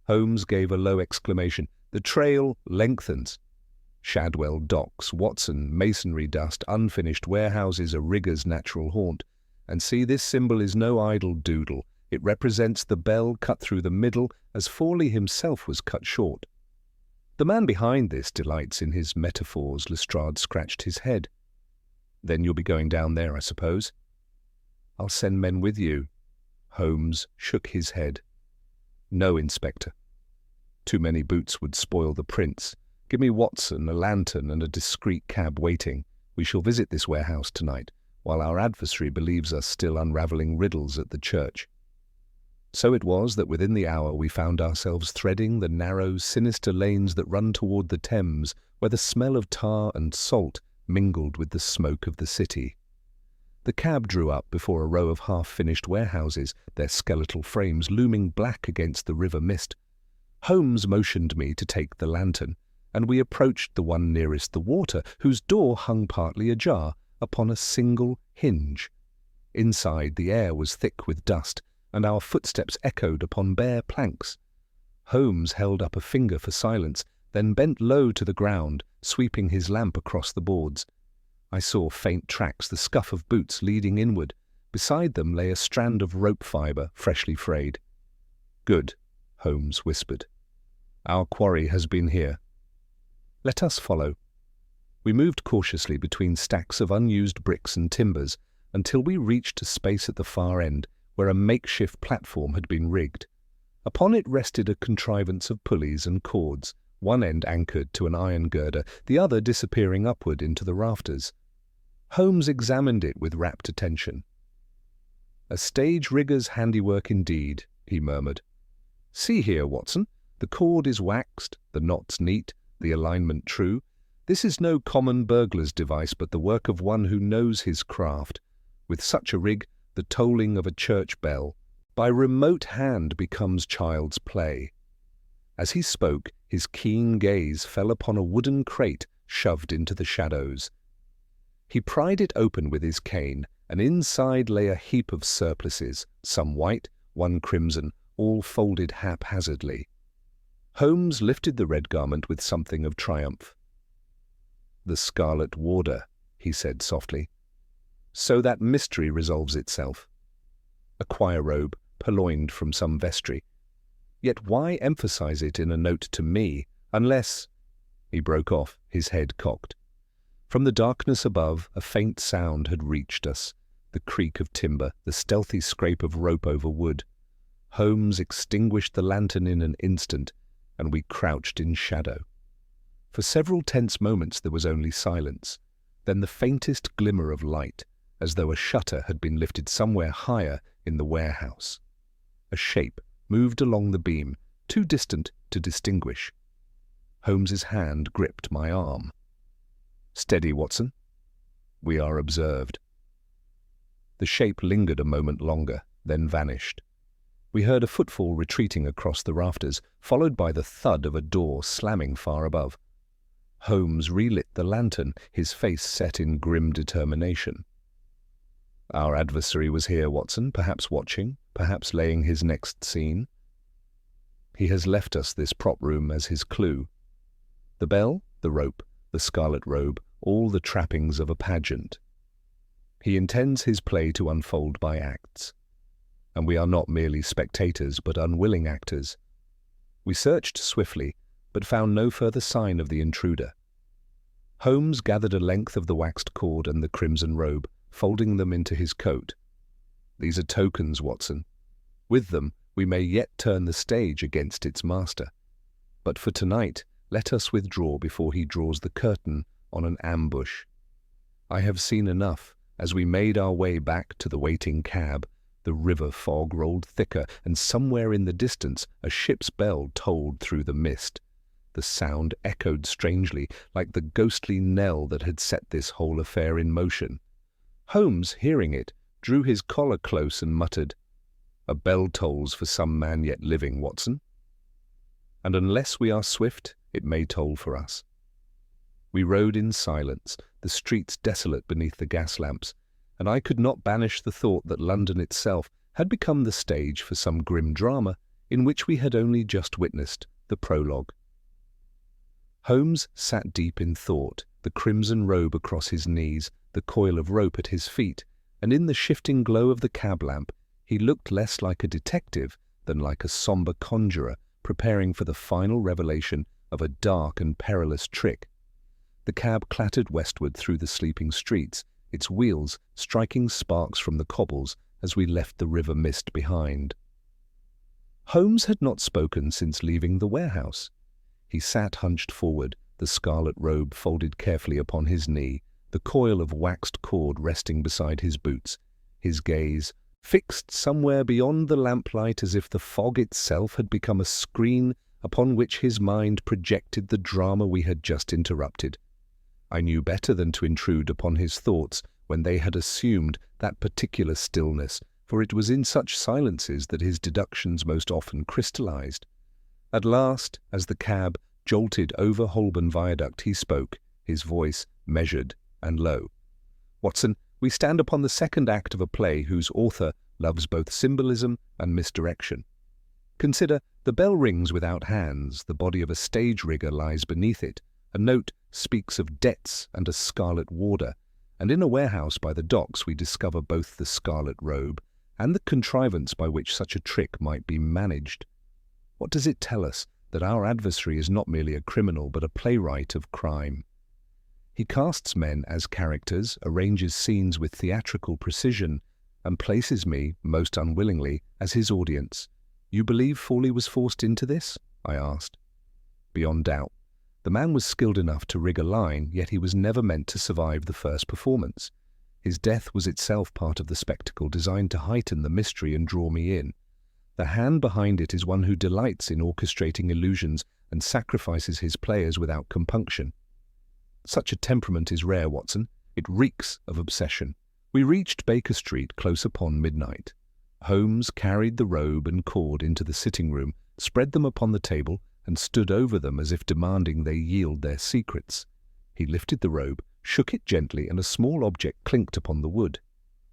Holmes gave a low exclamation. "The trail lengthens. Shadwell Docks, Watson, masonry dust, unfinished warehouses, a rigger's natural haunt. And see, this symbol is no idle doodle. It represents the bell cut through the middle, as Fawley himself was cut short. The man behind this delights in his metaphors." Lestrade scratched his head. "Then you'll be going down there, I suppose?" I'll send men with you." Holmes shook his head. "No, Inspector. Too many boots would spoil the prints. Give me Watson, a lantern, and a discreet cab waiting. We shall visit this warehouse tonight, while our adversary believes us still unravelling riddles at the church." So it was that within the hour we found ourselves threading the narrow, sinister lanes that run toward the Thames, where the smell of tar and salt mingled with the smoke of the city. The cab drew up before a row of half-finished warehouses, their skeletal frames looming black against the river mist. Holmes motioned me to take the lantern, and we approached the one nearest the water, whose door hung partly ajar upon a single hinge. Inside, the air was thick with dust, and our footsteps echoed upon bare planks. Holmes held up a finger for silence, then bent low to the ground, sweeping his lamp across the boards. I saw faint tracks, the scuff of boots leading inward. Beside them lay a strand of rope fibre, freshly frayed. "Good," Holmes whispered. "Our quarry has been here. Let us follow." We moved cautiously between stacks of unused bricks and timbers until we reached a space at the far end where a makeshift platform had been rigged. Upon it rested a contrivance of pulleys and cords, one end anchored to an iron girder, the other disappearing upward into the rafters. Holmes examined it with rapt attention. "A stage rigger's handiwork indeed," he murmured. "See here, Watson, the cord is waxed, the knots neat, the alignment true. This is no common burglar's device, but the work of one who knows his craft. With such a rig, the tolling of a church bell by remote hand becomes child's play." As he spoke, his keen gaze fell upon a wooden crate shoved into the shadows. He pried it open with his cane, and inside lay a heap of surplices, some white, one crimson, all folded haphazardly. Holmes lifted the red garment with something of triumph. "The Scarlet Warder," he said softly. "So that mystery resolves itself. A choir robe, purloined from some vestry. Yet why emphasize it in a note to me, unless—" He broke off, his head cocked. From the darkness above, a faint sound had reached us, the creak of timber, the stealthy scrape of rope over wood. Holmes extinguished the lantern in an instant, and we crouched in shadow. For several tense moments there was only silence, then the faintest glimmer of light, as though a shutter had been lifted somewhere higher in the warehouse. A shape moved along the beam, too distant to distinguish. Holmes's hand gripped my arm. "Steady, Watson. We are observed." The shape lingered a moment longer, then vanished. We heard a footfall retreating across the rafters, followed by the thud of a door slamming far above. Holmes relit the lantern, his face set in grim determination. "Our adversary was here, Watson, perhaps watching, perhaps laying his next scene. He has left us this prop room as his clue. The bell, the rope, the scarlet robe, all the trappings of a pageant. He intends his play to unfold by acts. And we are not merely spectators, but unwilling actors. We searched swiftly, but found no further sign of the intruder." Holmes gathered a length of the waxed cord and the crimson robe, folding them into his coat. "These are tokens, Watson. With them, we may yet turn the stage against its master. But for tonight, let us withdraw before he draws the curtain on an ambush. I have seen enough. As we made our way back to the waiting cab, the river fog rolled thicker, and somewhere in the distance a ship's bell tolled through the mist. The sound echoed strangely, like the ghostly knell that had set this whole affair in motion. Holmes, hearing it, drew his collar close and muttered, "A bell tolls for some man yet living, Watson. And unless we are swift, it may toll for us." We rode in silence, the streets desolate beneath the gas lamps, and I could not banish the thought that London itself had become the stage for some grim drama in which we had only just witnessed the prologue. Holmes sat deep in thought, the crimson robe across his knees, the coil of rope at his feet, and in the shifting glow of the cab lamp he looked less like a detective than like a sombre conjurer preparing for the final revelation of a dark and perilous trick. The cab clattered westward through the sleeping streets, its wheels striking sparks from the cobbles as we left the river mist behind. Holmes had not spoken since leaving the warehouse. He sat hunched forward, the scarlet robe folded carefully upon his knee, the coil of waxed cord resting beside his boots, his gaze fixed somewhere beyond the lamplight as if the fog itself had become a screen upon which his mind projected the drama we had just interrupted. I knew better than to intrude upon his thoughts when they had assumed that particular stillness, for it was in such silences that his deductions most often crystallized. At last, as the cab jolted over Holborn Viaduct, he spoke, his voice measured and low. "Watson, we stand upon the second act of a play whose author loves both symbolism and misdirection. Consider, the bell rings without hands, the body of a stage rigger lies beneath it, a note speaks of debts and a scarlet warder, and in a warehouse by the docks we discover both the scarlet robe and the contrivance by which such a trick might be managed. What does it tell us? That our adversary is not merely a criminal but a playwright of crime. He casts men as characters, arranges scenes with theatrical precision, and places me, most unwillingly, as his audience. You believe Fawley was forced into this?" I asked. "Beyond doubt. The man was skilled enough to rig a line, yet he was never meant to survive the first performance. His death was itself part of the spectacle designed to heighten the mystery and draw me in. The hand behind it is one who delights in orchestrating illusions and sacrifices his players without compunction. Such a temperament is rare, Watson. It reeks of obsession. We reached Baker Street close upon midnight. Holmes carried the robe and cord into the sitting room, spread them upon the table, and stood over them as if demanding they yield their secrets. He lifted the robe, shook it gently, and a small object clinked upon the wood.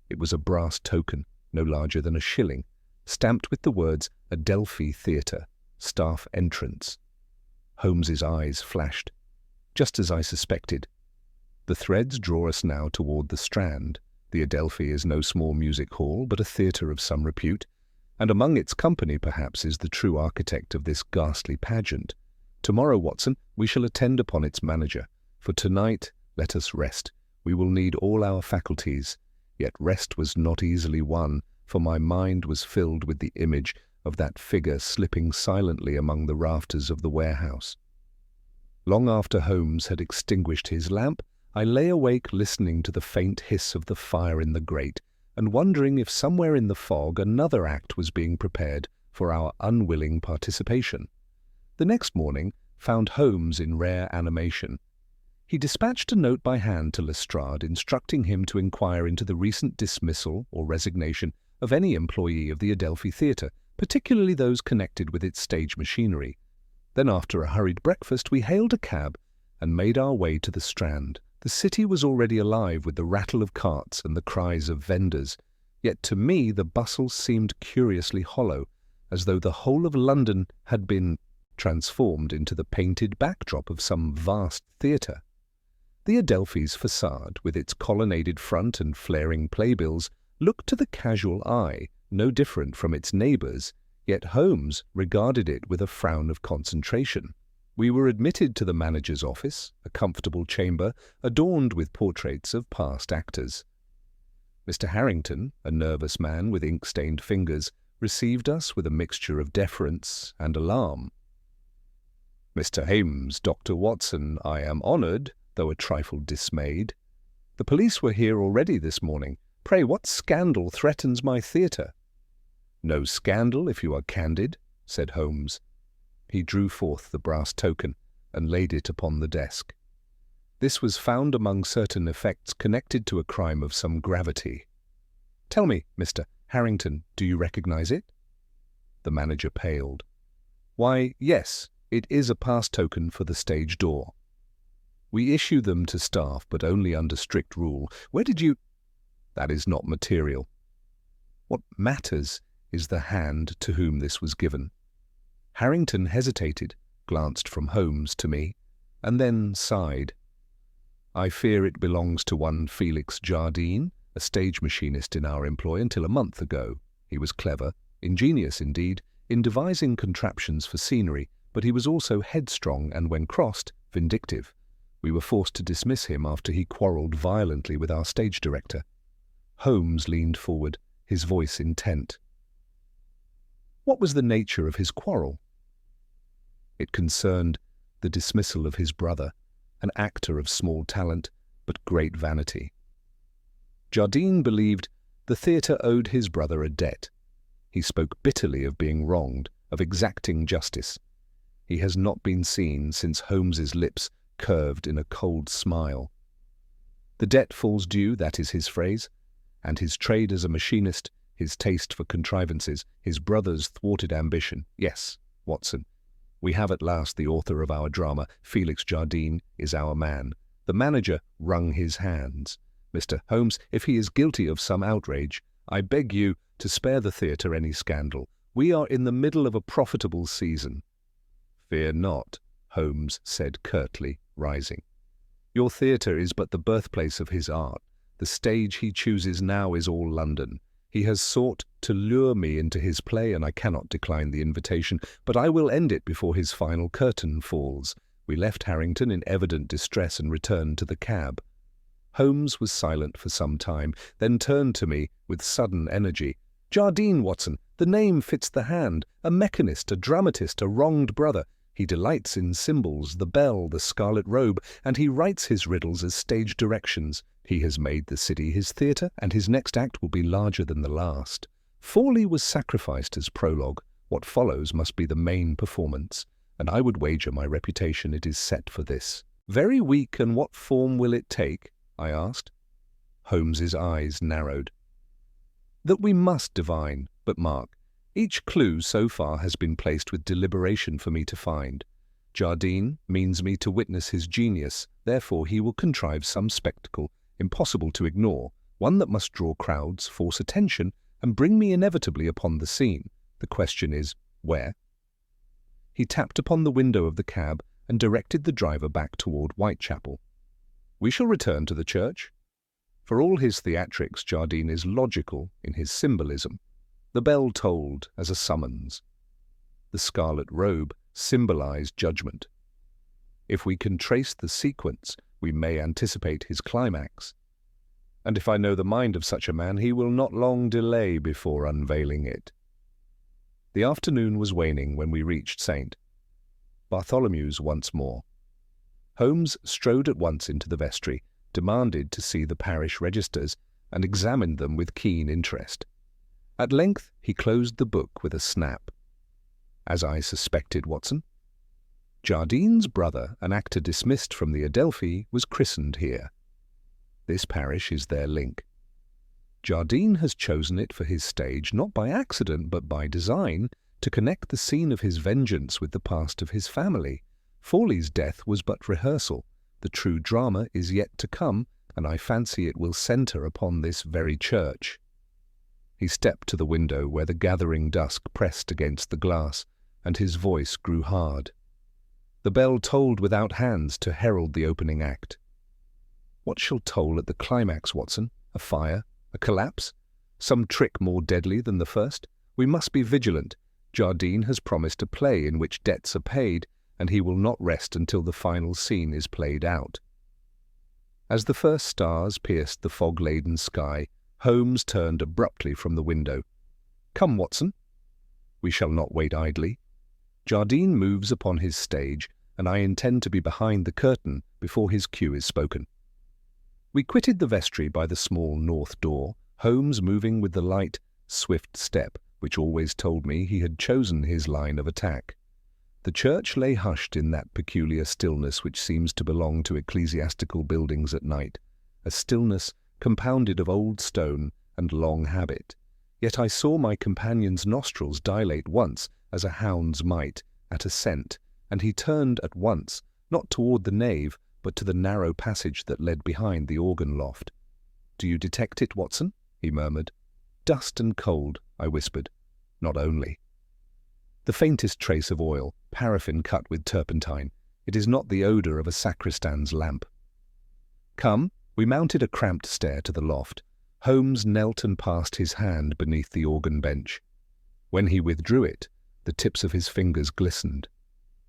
It was a brass token, no larger than a shilling, stamped with the words Adelphi Theatre, staff entrance. Holmes's eyes flashed. Just as I suspected. The threads draw us now toward the Strand. The Adelphi is no small music hall, but a theatre of some repute, and among its company perhaps is the true architect of this ghastly pageant. Tomorrow, Watson, we shall attend upon its manager. For tonight, let us rest. We will need all our faculties. Yet rest was not easily won, for my mind was filled with the image of that figure slipping silently among the rafters of the warehouse. Long after Holmes had extinguished his lamp, I lay awake listening to the faint hiss of the fire in the grate, and wondering if somewhere in the fog another act was being prepared for our unwilling participation. The next morning found Holmes in rare animation. He dispatched a note by hand to Lestrade instructing him to inquire into the recent dismissal or resignation of any employee of the Adelphi Theatre, particularly those connected with its stage machinery. Then after a hurried breakfast we hailed a cab and made our way to the Strand. The city was already alive with the rattle of carts and the cries of vendors, yet to me the bustle seemed curiously hollow, as though the whole of London had been transformed into the painted backdrop of some vast theatre. The Adelphi's facade, with its colonnaded front and flaring playbills, looked to the casual eye no different from its neighbours, yet Holmes regarded it with a frown of concentration. We were admitted to the manager's office, a comfortable chamber adorned with portraits of past actors. Mr. Harrington, a nervous man with ink-stained fingers, received us with a mixture of deference and alarm. "Mr. Holmes, Dr. Watson, I am honoured, though a trifle dismayed. The police were here already this morning. Pray, what scandal threatens my theatre?" "No scandal, if you are candid," said Holmes. He drew forth the brass token and laid it upon the desk. "This was found among certain effects connected to a crime of some gravity. Tell me, Mr. Harrington, do you recognize it?" The manager paled. "Why, yes, it is a pass token for the stage door. We issue them to staff, but only under strict rule. Where did you—" "That is not material. What matters is the hand to whom this was given." Harrington hesitated, glanced from Holmes to me, and then sighed. "I fear it belongs to one Felix Jardine, a stage machinist in our employ until a month ago. He was clever, ingenious indeed, in devising contraptions for scenery, but he was also headstrong and, when crossed, vindictive. We were forced to dismiss him after he quarrelled violently with our stage director." Holmes leaned forward, his voice intent. What was the nature of his quarrel? It concerned the dismissal of his brother, an actor of small talent but great vanity. Jardine believed the theatre owed his brother a debt. He spoke bitterly of being wronged, of exacting justice. He has not been seen since Holmes's lips curved in a cold smile. The debt falls due, that is his phrase, and his trade as a machinist, his taste for contrivances, his brother's thwarted ambition. Yes, Watson, we have at last the author of our drama. Felix Jardine is our man. The manager wrung his hands. Mr. Holmes, if he is guilty of some outrage, I beg you to spare the theatre any scandal. We are in the middle of a profitable season. Fear not, Holmes said curtly, rising. Your theatre is but the birthplace of his art. The stage he chooses now is all London. He has sought to lure me into his play, and I cannot decline the invitation, but I will end it before his final curtain falls. We left Harrington in evident distress and returned to the cab. Holmes was silent for some time, then turned to me with sudden energy. Jardine, Watson, the name fits the hand. A mechanist, a dramatist, a wronged brother. He delights in symbols, the bell, the scarlet robe, and he writes his riddles as stage directions. He has made the city his theatre, and his next act will be larger than the last. Forley was sacrificed as prologue. What follows must be the main performance, and I would wager my reputation it is set for this. Very weak, and what form will it take? I asked. Holmes's eyes narrowed. That we must divine, but mark, each clue so far has been placed with deliberation for me to find. Jardine means me to witness his genius, therefore he will contrive some spectacle, impossible to ignore, one that must draw crowds, force attention, and bring me inevitably upon the scene. The question is, where? He tapped upon the window of the cab and directed the driver back toward Whitechapel. We shall return to the church. For all his theatrics, Jardine is logical in his symbolism. The bell tolled as a summons. The scarlet robe symbolized judgment. If we can trace the sequence, we may anticipate his climax. And if I know the mind of such a man, he will not long delay before unveiling it. The afternoon was waning when we reached St. Bartholomew's once more. Holmes strode at once into the vestry, demanded to see the parish registers, and examined them with keen interest. At length he closed the book with a snap. As I suspected, Watson. Jardine's brother, an actor dismissed from the Adelphi, was christened here. This parish is their link. Jardine has chosen it for his stage, not by accident but by design, to connect the scene of his vengeance with the past of his family. Forley's death was but rehearsal. The true drama is yet to come, and I fancy it will centre upon this very church. He stepped to the window where the gathering dusk pressed against the glass, and his voice grew hard. The bell tolled without hands to herald the opening act. What shall toll at the climax, Watson? A fire? A collapse? Some trick more deadly than the first? We must be vigilant. Jardine has promised a play in which debts are paid, and he will not rest until the final scene is played out. As the first stars pierced the fog-laden sky, Holmes turned abruptly from the window. Come, Watson. We shall not wait idly. Jardine moves upon his stage, and I intend to be behind the curtain before his cue is spoken. We quitted the vestry by the small north door, Holmes moving with the light, swift step which always told me he had chosen his line of attack. The church lay hushed in that peculiar stillness which seems to belong to ecclesiastical buildings at night, a stillness compounded of old stone and long habit. Yet I saw my companion's nostrils dilate once, as a hound's might, at a scent, and he turned at once, not toward the nave, but to the narrow passage that led behind the organ loft. "Do you detect it, Watson?" he murmured. "Dust and cold," I whispered. "Not only." The faintest trace of oil, paraffin cut with turpentine. It is not the odour of a sacristan's lamp. Come, we mounted a cramped stair to the loft. Holmes knelt and passed his hand beneath the organ bench. When he withdrew it, the tips of his fingers glistened.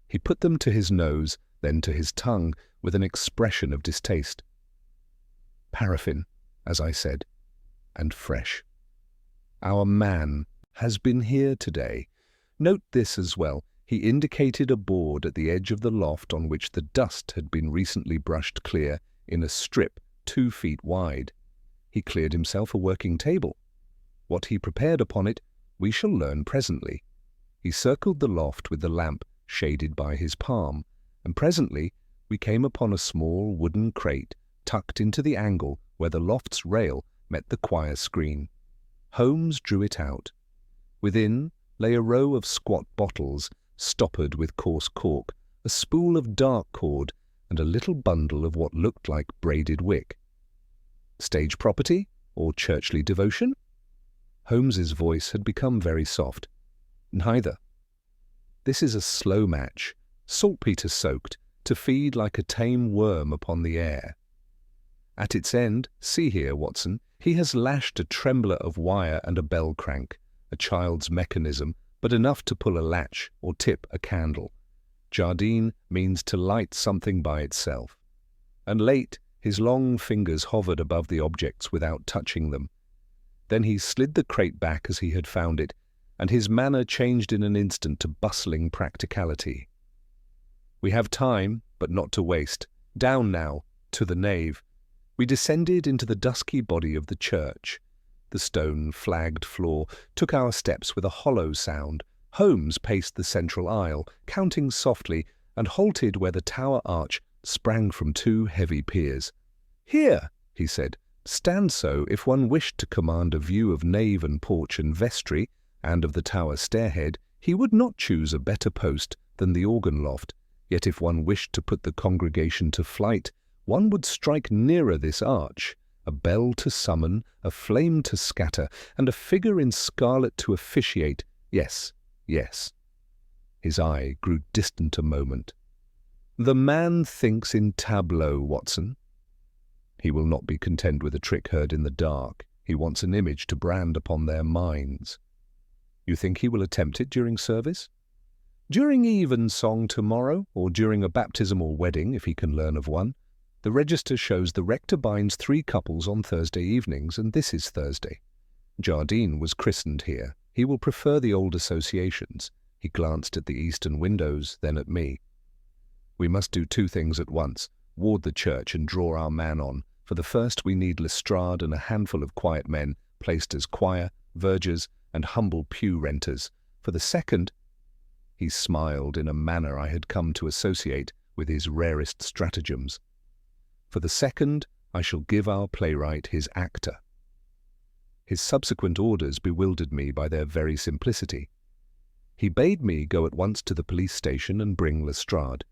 He put them to his nose, then to his tongue, with an expression of distaste. Paraffin, as I said, and fresh. Our man has been here today. Note this as well. He indicated a board at the edge of the loft on which the dust had been recently brushed clear in a strip 2 feet wide. He cleared himself a working table. What he prepared upon it, we shall learn presently. He circled the loft with the lamp shaded by his palm, and presently we came upon a small wooden crate tucked into the angle where the loft's rail met the choir screen. Holmes drew it out. Within lay a row of squat bottles stoppered with coarse cork, a spool of dark cord, and a little bundle of what looked like braided wick. Stage property or churchly devotion? Holmes's voice had become very soft. Neither. This is a slow match, saltpetre soaked, to feed like a tame worm upon the air. At its end, see here, Watson, he has lashed a trembler of wire and a bell crank, a child's mechanism, but enough to pull a latch or tip a candle. Jardine means to light something by itself. And late, his long fingers hovered above the objects without touching them. Then he slid the crate back as he had found it, and his manner changed in an instant to bustling practicality. We have time, but not to waste. Down now, to the nave. We descended into the dusky body of the church. The stone flagged floor took our steps with a hollow sound. Holmes paced the central aisle, counting softly, and halted where the tower arch sprang from 2 heavy piers. "Here," he said, "stand so if one wished to command a view of nave and porch and vestry, and of the tower stairhead, he would not choose a better post than the organ loft. Yet if one wished to put the congregation to flight, one would strike nearer this arch, a bell to summon, a flame to scatter, and a figure in scarlet to officiate. Yes, yes." His eye grew distant a moment. "The man thinks in tableaux, Watson. He will not be content with a trick heard in the dark. He wants an image to brand upon their minds. You think he will attempt it during service? During evensong tomorrow, or during a baptism or wedding, if he can learn of one. The register shows the rector binds 3 couples on Thursday evenings, and this is Thursday. Jardine was christened here. He will prefer the old associations." He glanced at the eastern windows, then at me. "We must do 2 things at once, ward the church and draw our man on. For the first we need Lestrade and a handful of quiet men, placed as choir, vergers, and humble pew renters. For the second—" He smiled in a manner I had come to associate with his rarest stratagems. "For the second, I shall give our playwright his actor." His subsequent orders bewildered me by their very simplicity. He bade me go at once to the police station and bring Lestrade.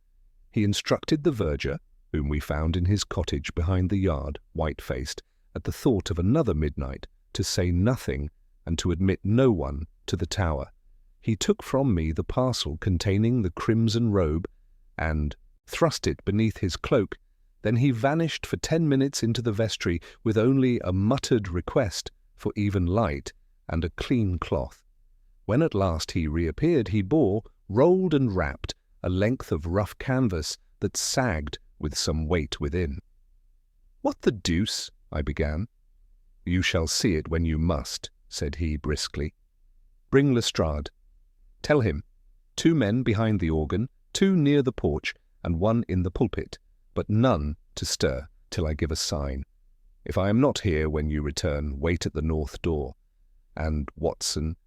He instructed the verger, whom we found in his cottage behind the yard, white-faced, at the thought of another midnight, to say nothing and to admit no one to the tower. He took from me the parcel containing the crimson robe and thrust it beneath his cloak. Then he vanished for 10 minutes into the vestry with only a muttered request for even light and a clean cloth. When at last he reappeared, he bore, rolled and wrapped, a length of rough canvas that sagged with some weight within. "What the deuce?" I began. "You shall see it when you must," said he briskly. "Bring Lestrade. Tell him, 2 men behind the organ, 2 near the porch, and 1 in the pulpit, but none to stir till I give a sign. If I am not here when you return, wait at the north door. And, Watson—"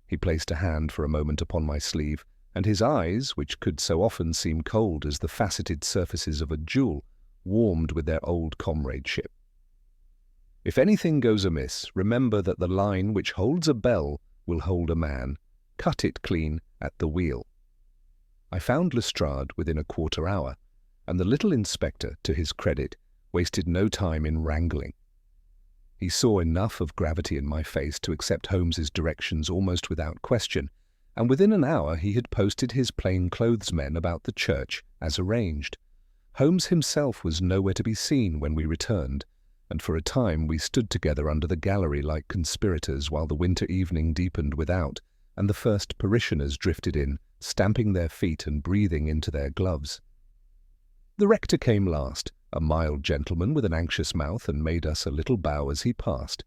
He placed a hand for a moment upon my sleeve, and his eyes, which could so often seem cold as the faceted surfaces of a jewel, warmed with their old comradeship. "If anything goes amiss, remember that the line which holds a bell will hold a man. Cut it clean at the wheel." I found Lestrade within a quarter hour, and the little inspector, to his credit, wasted no time in wrangling. He saw enough of gravity in my face to accept Holmes's directions almost without question, and within an hour he had posted his plainclothesmen about the church as arranged. Holmes himself was nowhere to be seen when we returned, and for a time we stood together under the gallery like conspirators while the winter evening deepened without, and the first parishioners drifted in, stamping their feet and breathing into their gloves. The rector came last, a mild gentleman with an anxious mouth, and made us a little bow as he passed.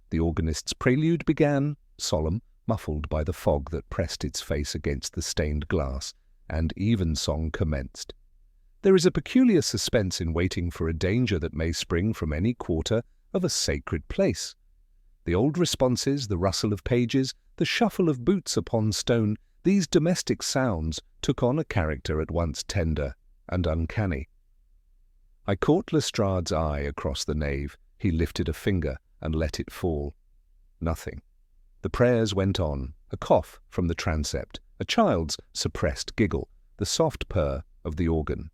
The organist's prelude began, solemn, muffled by the fog that pressed its face against the stained glass, and evensong commenced. There is a peculiar suspense in waiting for a danger that may spring from any quarter of a sacred place. The old responses, the rustle of pages, the shuffle of boots upon stone, these domestic sounds took on a character at once tender and uncanny. I caught Lestrade's eye across the nave. He lifted a finger and let it fall. Nothing. The prayers went on, a cough from the transept, a child's suppressed giggle, the soft purr of the organ.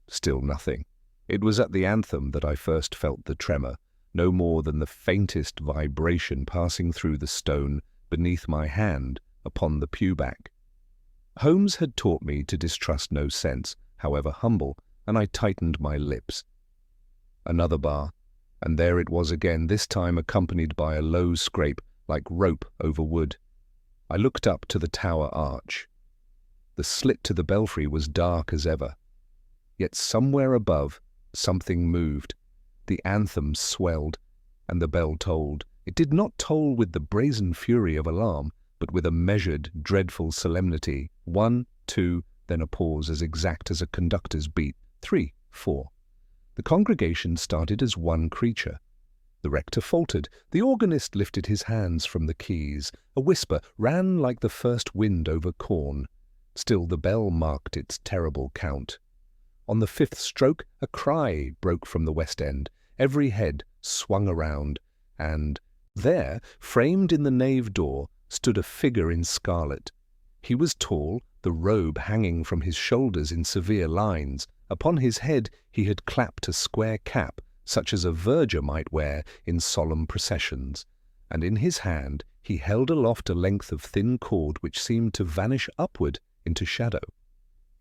Still nothing. It was at the anthem that I first felt the tremor, no more than the faintest vibration passing through the stone beneath my hand upon the pew back. Holmes had taught me to distrust no sense, however humble, and I tightened my lips. Another bar, and there it was again, this time accompanied by a low scrape like rope over wood. I looked up to the tower arch. The slit to the belfry was dark as ever. Yet somewhere above, something moved. The anthem swelled, and the bell tolled. It did not toll with the brazen fury of alarm, but with a measured, dreadful solemnity. 1, 2, then a pause as exact as a conductor's beat. 3, 4. The congregation started as one creature. The rector faltered. The organist lifted his hands from the keys. A whisper ran like the first wind over corn. Still the bell marked its terrible count. On the 5th stroke, a cry broke from the west end. Every head swung around, and there, framed in the nave door, stood a figure in scarlet. He was tall, the robe hanging from his shoulders in severe lines. Upon his head he had clapped a square cap, such as a verger might wear in solemn processions, and in his hand he held aloft a length of thin cord which seemed to vanish upward into shadow.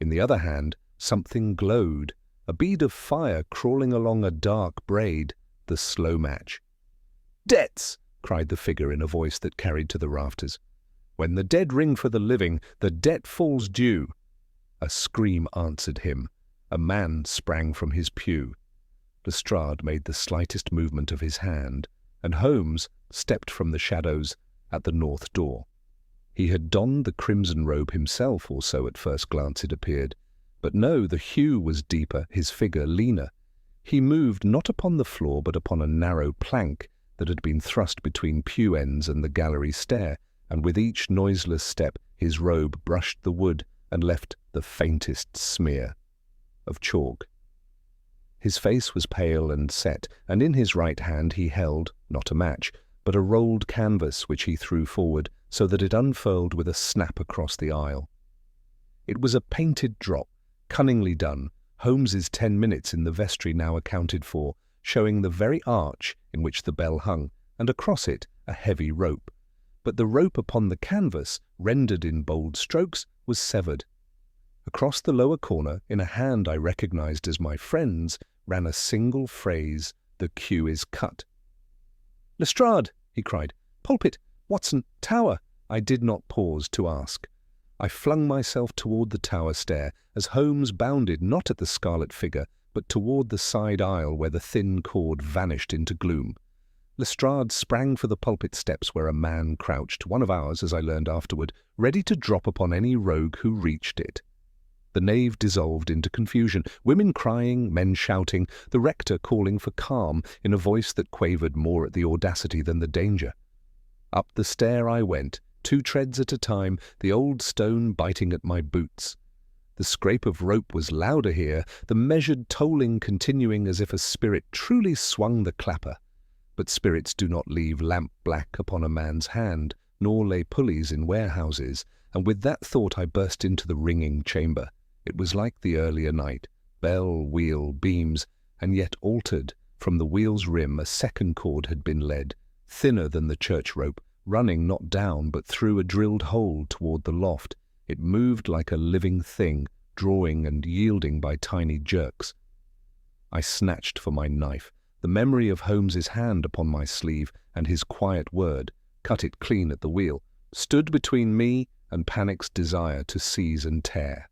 In the other hand something glowed, a bead of fire crawling along a dark braid, the slow match. "Debts!" cried the figure in a voice that carried to the rafters. "When the dead ring for the living, the debt falls due." A scream answered him. A man sprang from his pew. Lestrade made the slightest movement of his hand, and Holmes stepped from the shadows at the north door. He had donned the crimson robe himself, or so at first glance it appeared. But no, the hue was deeper, his figure leaner. He moved not upon the floor, but upon a narrow plank that had been thrust between pew ends and the gallery stair, and with each noiseless step his robe brushed the wood and left the faintest smear of chalk. His face was pale and set, and in his right hand he held, not a match, but a rolled canvas which he threw forward so that it unfurled with a snap across the aisle. It was a painted drop, cunningly done, Holmes's 10 minutes in the vestry now accounted for, showing the very arch in which the bell hung, and across it a heavy rope. But the rope upon the canvas, rendered in bold strokes, was severed. Across the lower corner, in a hand I recognized as my friend's, ran a single phrase, "The queue is cut." "Lestrade!" he cried. "Pulpit! Watson! Tower!" I did not pause to ask. I flung myself toward the tower stair as Holmes bounded not at the scarlet figure, but toward the side aisle where the thin cord vanished into gloom. Lestrade sprang for the pulpit steps where a man crouched, one of ours, as I learned afterward, ready to drop upon any rogue who reached it. The nave dissolved into confusion, women crying, men shouting, the rector calling for calm in a voice that quavered more at the audacity than the danger. Up the stair I went, 2 treads at a time, the old stone biting at my boots. The scrape of rope was louder here, the measured tolling continuing as if a spirit truly swung the clapper. But spirits do not leave lamp-black upon a man's hand, nor lay pulleys in warehouses, and with that thought I burst into the ringing chamber. It was like the earlier night, bell, wheel, beams, and yet altered. From the wheel's rim a second cord had been led, thinner than the church rope, running not down but through a drilled hole toward the loft. It moved like a living thing, drawing and yielding by tiny jerks. I snatched for my knife. The memory of Holmes's hand upon my sleeve and his quiet word, "Cut it clean at the wheel," stood between me and panic's desire to seize and tear.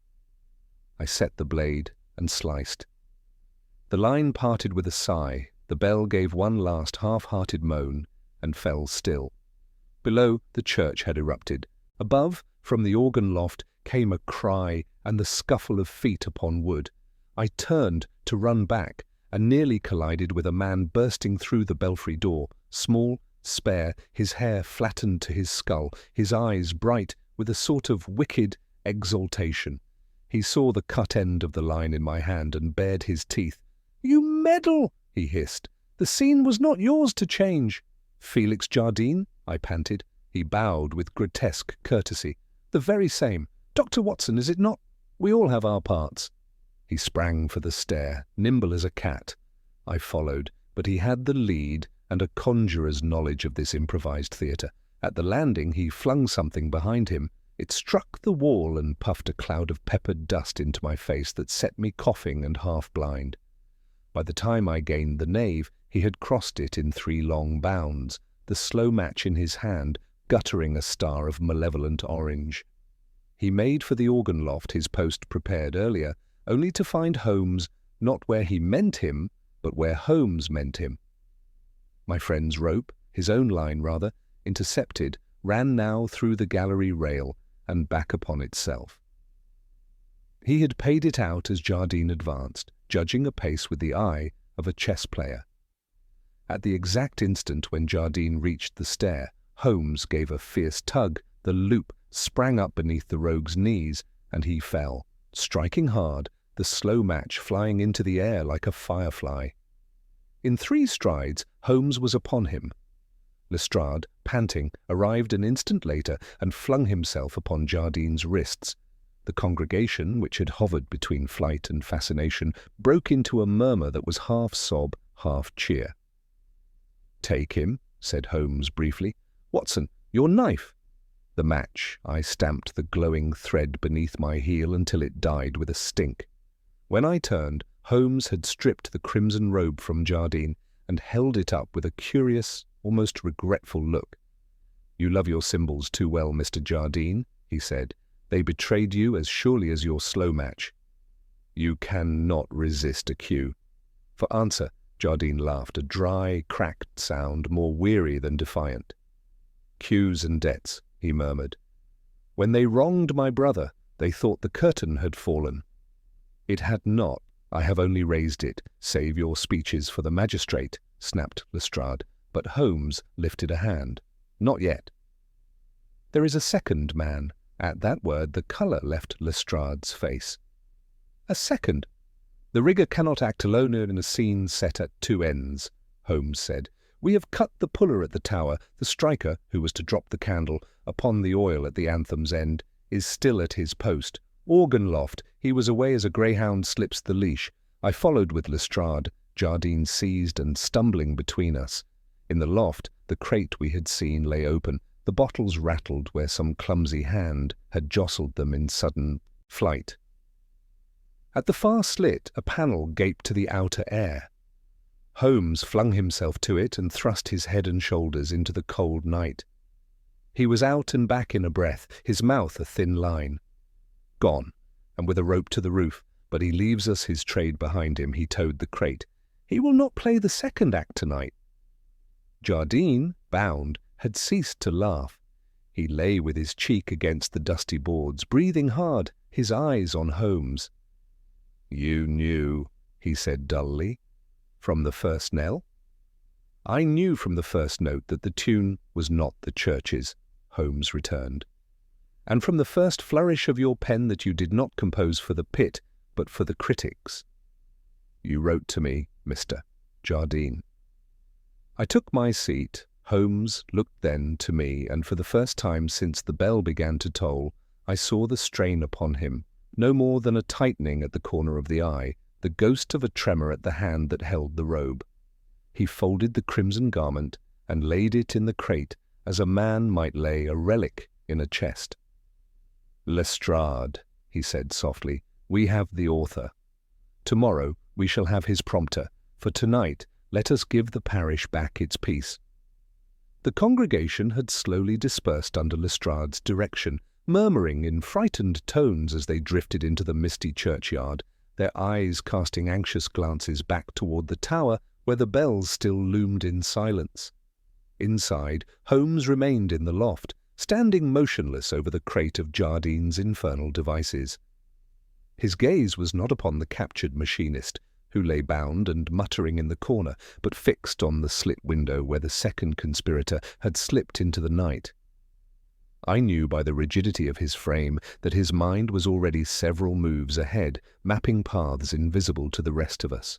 I set the blade and sliced. The line parted with a sigh. The bell gave one last half-hearted moan, and fell still. Below, the church had erupted. Above, from the organ loft, came a cry and the scuffle of feet upon wood. I turned to run back and nearly collided with a man bursting through the belfry door, small, spare, his hair flattened to his skull, his eyes bright with a sort of wicked exultation. He saw the cut end of the line in my hand and bared his teeth. "You meddle!" he hissed. "The scene was not yours to change." "Felix Jardine?" I panted. He bowed with grotesque courtesy. "The very same. Dr. Watson, is it not? We all have our parts." He sprang for the stair, nimble as a cat. I followed, but he had the lead and a conjurer's knowledge of this improvised theatre. At the landing he flung something behind him. It struck the wall and puffed a cloud of peppered dust into my face that set me coughing and half-blind. By the time I gained the nave, he had crossed it in 3 long bounds, the slow match in his hand, guttering a star of malevolent orange. He made for the organ loft, his post prepared earlier, only to find Holmes not where he meant him, but where Holmes meant him. My friend's rope, his own line rather, intercepted, ran now through the gallery rail and back upon itself. He had paid it out as Jardine advanced, judging a pace with the eye of a chess player. At the exact instant when Jardine reached the stair, Holmes gave a fierce tug, the loop sprang up beneath the rogue's knees, and he fell, striking hard, the slow match flying into the air like a firefly. In 3 strides, Holmes was upon him. Lestrade, panting, arrived an instant later and flung himself upon Jardine's wrists. The congregation, which had hovered between flight and fascination, broke into a murmur that was half sob, half cheer. "Take him," said Holmes briefly. "Watson, your knife!" The match. I stamped the glowing thread beneath my heel until it died with a stink. When I turned, Holmes had stripped the crimson robe from Jardine and held it up with a curious, almost regretful look. "You love your symbols too well, Mr. Jardine," he said. "They betrayed you as surely as your slow match. You cannot resist a cue." For answer, Jardine laughed, a dry, cracked sound more weary than defiant. "Cues and debts," he murmured. "When they wronged my brother, they thought the curtain had fallen. It had not. I have only raised it. Save your speeches for the magistrate," snapped Lestrade, but Holmes lifted a hand. "Not yet." "There is a second man." At that word the colour left Lestrade's face. "A second?" "The rigger cannot act alone in a scene set at 2 ends," Holmes said. "We have cut the puller at the tower. The striker, who was to drop the candle upon the oil at the anthem's end, is still at his post. Organ loft, he was away as a greyhound slips the leash. I followed with Lestrade, Jardine seized and stumbling between us. In the loft, the crate we had seen lay open. The bottles rattled where some clumsy hand had jostled them in sudden flight. At the far slit, a panel gaped to the outer air. Holmes flung himself to it and thrust his head and shoulders into the cold night. He was out and back in a breath, his mouth a thin line. "Gone, and with a rope to the roof, but he leaves us his trade behind him," he towed the crate. "He will not play the second act tonight." Jardine, bound, had ceased to laugh. He lay with his cheek against the dusty boards, breathing hard, his eyes on Holmes. "You knew," he said dully, "from the first knell?" "I knew from the first note that the tune was not the church's," Holmes returned. "And from the first flourish of your pen that you did not compose for the pit, but for the critics. You wrote to me, Mr. Jardine." I took my seat. Holmes looked then to me, and for the first time since the bell began to toll, I saw the strain upon him, no more than a tightening at the corner of the eye, the ghost of a tremor at the hand that held the robe. He folded the crimson garment and laid it in the crate as a man might lay a relic in a chest. "Lestrade," he said softly, "we have the author. Tomorrow we shall have his prompter. For tonight let us give the parish back its peace." The congregation had slowly dispersed under Lestrade's direction, murmuring in frightened tones as they drifted into the misty churchyard, their eyes casting anxious glances back toward the tower where the bells still loomed in silence. Inside, Holmes remained in the loft, standing motionless over the crate of Jardine's infernal devices. His gaze was not upon the captured machinist, who lay bound and muttering in the corner, but fixed on the slit window where the second conspirator had slipped into the night. I knew by the rigidity of his frame that his mind was already several moves ahead, mapping paths invisible to the rest of us.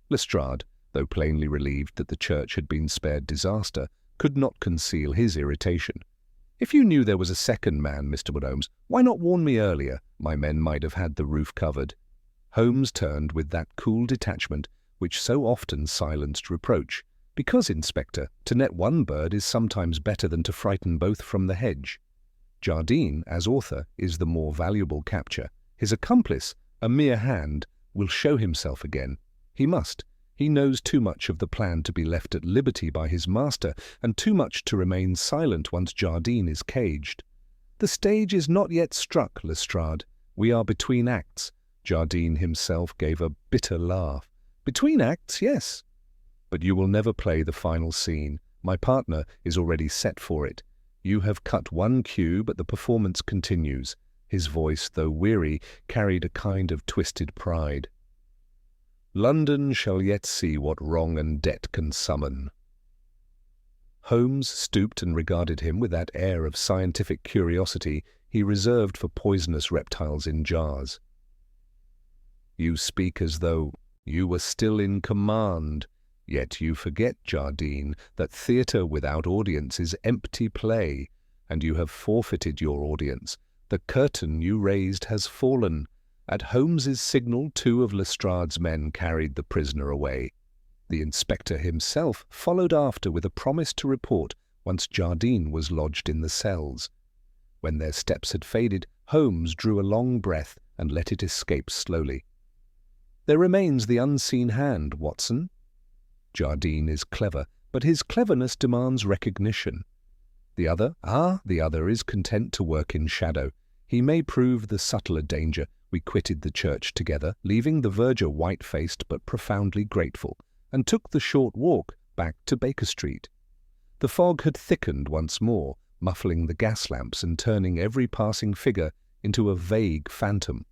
Lestrade, though plainly relieved that the church had been spared disaster, could not conceal his irritation. "If you knew there was a second man, Mr. Holmes, why not warn me earlier? My men might have had the roof covered." Holmes turned with that cool detachment which so often silenced reproach. "Because, Inspector, to net one bird is sometimes better than to frighten both from the hedge. Jardine, as author, is the more valuable capture. His accomplice, a mere hand, will show himself again. He must. He knows too much of the plan to be left at liberty by his master, and too much to remain silent once Jardine is caged. The stage is not yet struck, Lestrade. We are between acts." Jardine himself gave a bitter laugh. "Between acts, yes. But you will never play the final scene. My partner is already set for it. You have cut one cue, but the performance continues." His voice, though weary, carried a kind of twisted pride. "London shall yet see what wrong and debt can summon." Holmes stooped and regarded him with that air of scientific curiosity he reserved for poisonous reptiles in jars. "You speak as though you were still in command. Yet you forget, Jardine, that theatre without audience is empty play, and you have forfeited your audience. The curtain you raised has fallen. At Holmes's signal, 2 of Lestrade's men carried the prisoner away. The inspector himself followed after with a promise to report once Jardine was lodged in the cells. When their steps had faded, Holmes drew a long breath and let it escape slowly. "There remains the unseen hand, Watson. Jardine is clever, but his cleverness demands recognition. The other is content to work in shadow. He may prove the subtler danger." We quitted the church together, leaving the verger white-faced but profoundly grateful, and took the short walk back to Baker Street. The fog had thickened once more, muffling the gas lamps and turning every passing figure into a vague phantom.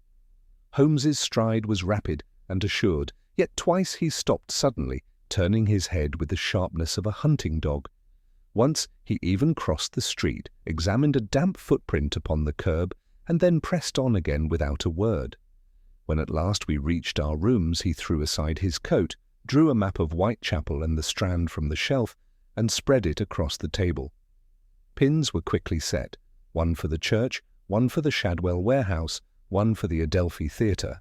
Holmes's stride was rapid and assured, yet twice he stopped suddenly, turning his head with the sharpness of a hunting dog. Once he even crossed the street, examined a damp footprint upon the curb, and then pressed on again without a word. When at last we reached our rooms, he threw aside his coat, drew a map of Whitechapel and the Strand from the shelf, and spread it across the table. Pins were quickly set, one for the church, one for the Shadwell warehouse, one for the Adelphi Theatre.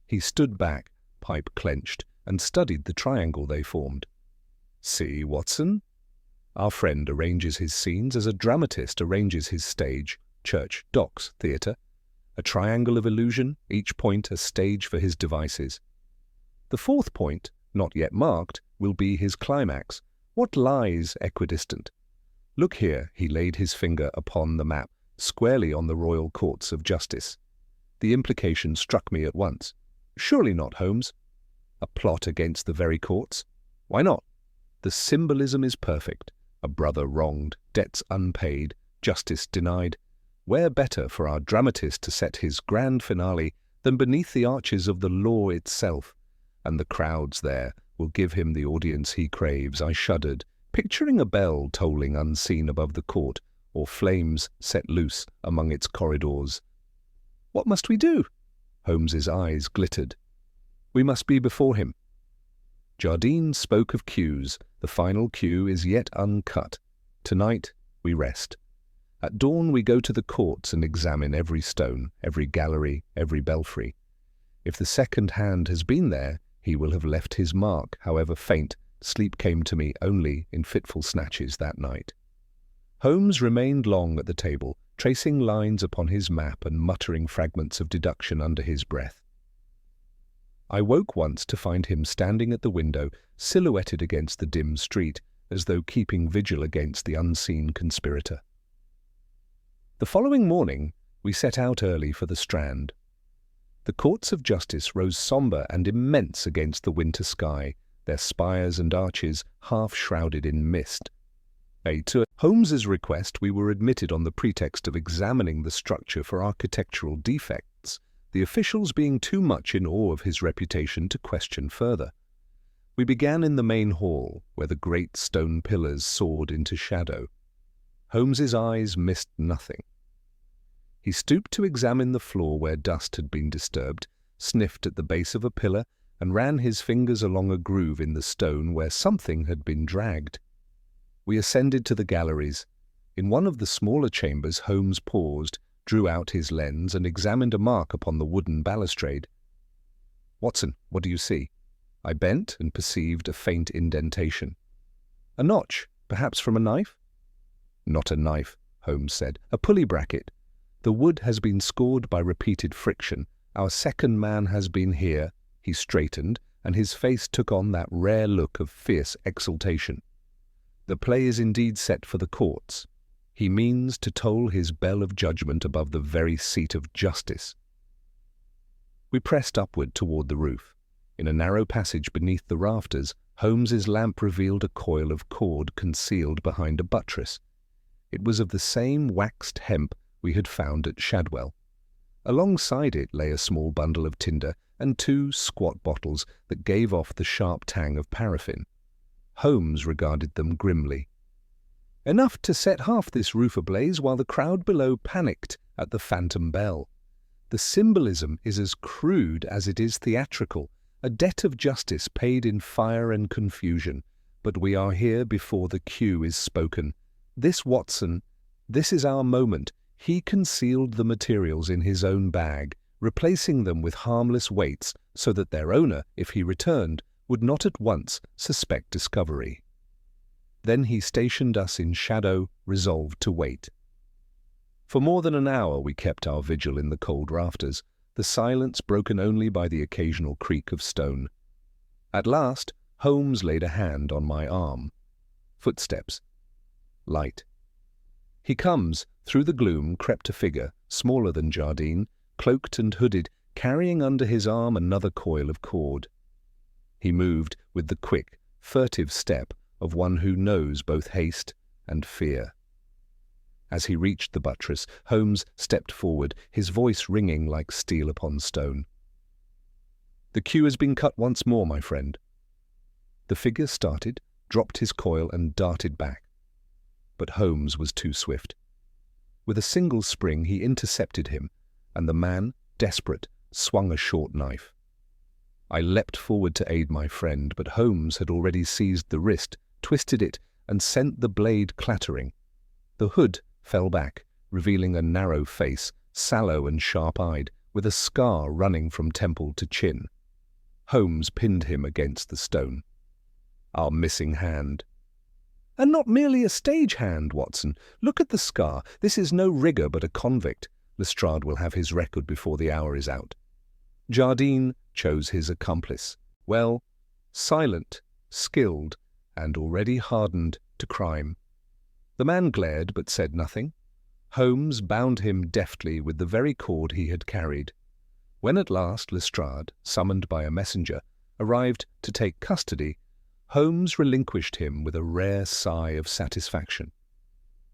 He stood back, pipe clenched, and studied the triangle they formed. "See, Watson? Our friend arranges his scenes as a dramatist arranges his stage. Church, docks, theatre. A triangle of illusion, each point a stage for his devices. The 4th point, not yet marked, will be his climax. What lies equidistant? Look here," he laid his finger upon the map, squarely on the Royal Courts of Justice. The implication struck me at once. "Surely not, Holmes. A plot against the very courts? Why not? The symbolism is perfect. A brother wronged, debts unpaid, justice denied. Where better for our dramatist to set his grand finale than beneath the arches of the law itself? And the crowds there will give him the audience he craves." I shuddered, picturing a bell tolling unseen above the court, or flames set loose among its corridors. "What must we do?" Holmes's eyes glittered. "We must be before him." Jardine spoke of cues. The final cue is yet uncut. Tonight we rest. At dawn we go to the courts and examine every stone, every gallery, every belfry. If the second hand has been there, he will have left his mark, however faint. Sleep came to me only in fitful snatches that night. Holmes remained long at the table, tracing lines upon his map and muttering fragments of deduction under his breath. I woke once to find him standing at the window, silhouetted against the dim street, as though keeping vigil against the unseen conspirator. The following morning we set out early for the Strand. The courts of justice rose sombre and immense against the winter sky, their spires and arches half shrouded in mist. To Holmes's request, we were admitted on the pretext of examining the structure for architectural defects, the officials being too much in awe of his reputation to question further. We began in the main hall, where the great stone pillars soared into shadow. Holmes's eyes missed nothing. He stooped to examine the floor where dust had been disturbed, sniffed at the base of a pillar, and ran his fingers along a groove in the stone where something had been dragged. We ascended to the galleries. In one of the smaller chambers, Holmes paused, drew out his lens, and examined a mark upon the wooden balustrade. "Watson, what do you see?" I bent and perceived a faint indentation. "A notch, perhaps from a knife?" "Not a knife," Holmes said. "A pulley bracket. The wood has been scored by repeated friction. Our second man has been here." He straightened, and his face took on that rare look of fierce exultation. "The play is indeed set for the courts. He means to toll his bell of judgment above the very seat of justice." We pressed upward toward the roof. In a narrow passage beneath the rafters, Holmes's lamp revealed a coil of cord concealed behind a buttress. It was of the same waxed hemp we had found at Shadwell. Alongside it lay a small bundle of tinder and 2 squat bottles that gave off the sharp tang of paraffin. Holmes regarded them grimly. "Enough to set half this roof ablaze while the crowd below panicked at the phantom bell. The symbolism is as crude as it is theatrical, a debt of justice paid in fire and confusion. But we are here before the cue is spoken. This Watson, this is our moment." He concealed the materials in his own bag, replacing them with harmless weights so that their owner, if he returned, would not at once suspect discovery. Then he stationed us in shadow, resolved to wait. For more than an hour we kept our vigil in the cold rafters, the silence broken only by the occasional creak of stone. At last, Holmes laid a hand on my arm. Footsteps. Light. "He comes." Through the gloom crept a figure, smaller than Jardine, cloaked and hooded, carrying under his arm another coil of cord. He moved with the quick, furtive step of one who knows both haste and fear. As he reached the buttress, Holmes stepped forward, his voice ringing like steel upon stone. "The cue has been cut once more, my friend." The figure started, dropped his coil, and darted back. But Holmes was too swift. With a single spring he intercepted him, and the man, desperate, swung a short knife. I leapt forward to aid my friend, but Holmes had already seized the wrist, twisted it, and sent the blade clattering. The hood fell back, revealing a narrow face, sallow and sharp-eyed, with a scar running from temple to chin. Holmes pinned him against the stone. Our missing hand. "And not merely a stage hand, Watson. Look at the scar. This is no rigger but a convict. Lestrade will have his record before the hour is out." Jardine chose his accomplice. Well, silent, skilled, and already hardened to crime. The man glared but said nothing. Holmes bound him deftly with the very cord he had carried. When at last Lestrade, summoned by a messenger, arrived to take custody, Holmes relinquished him with a rare sigh of satisfaction.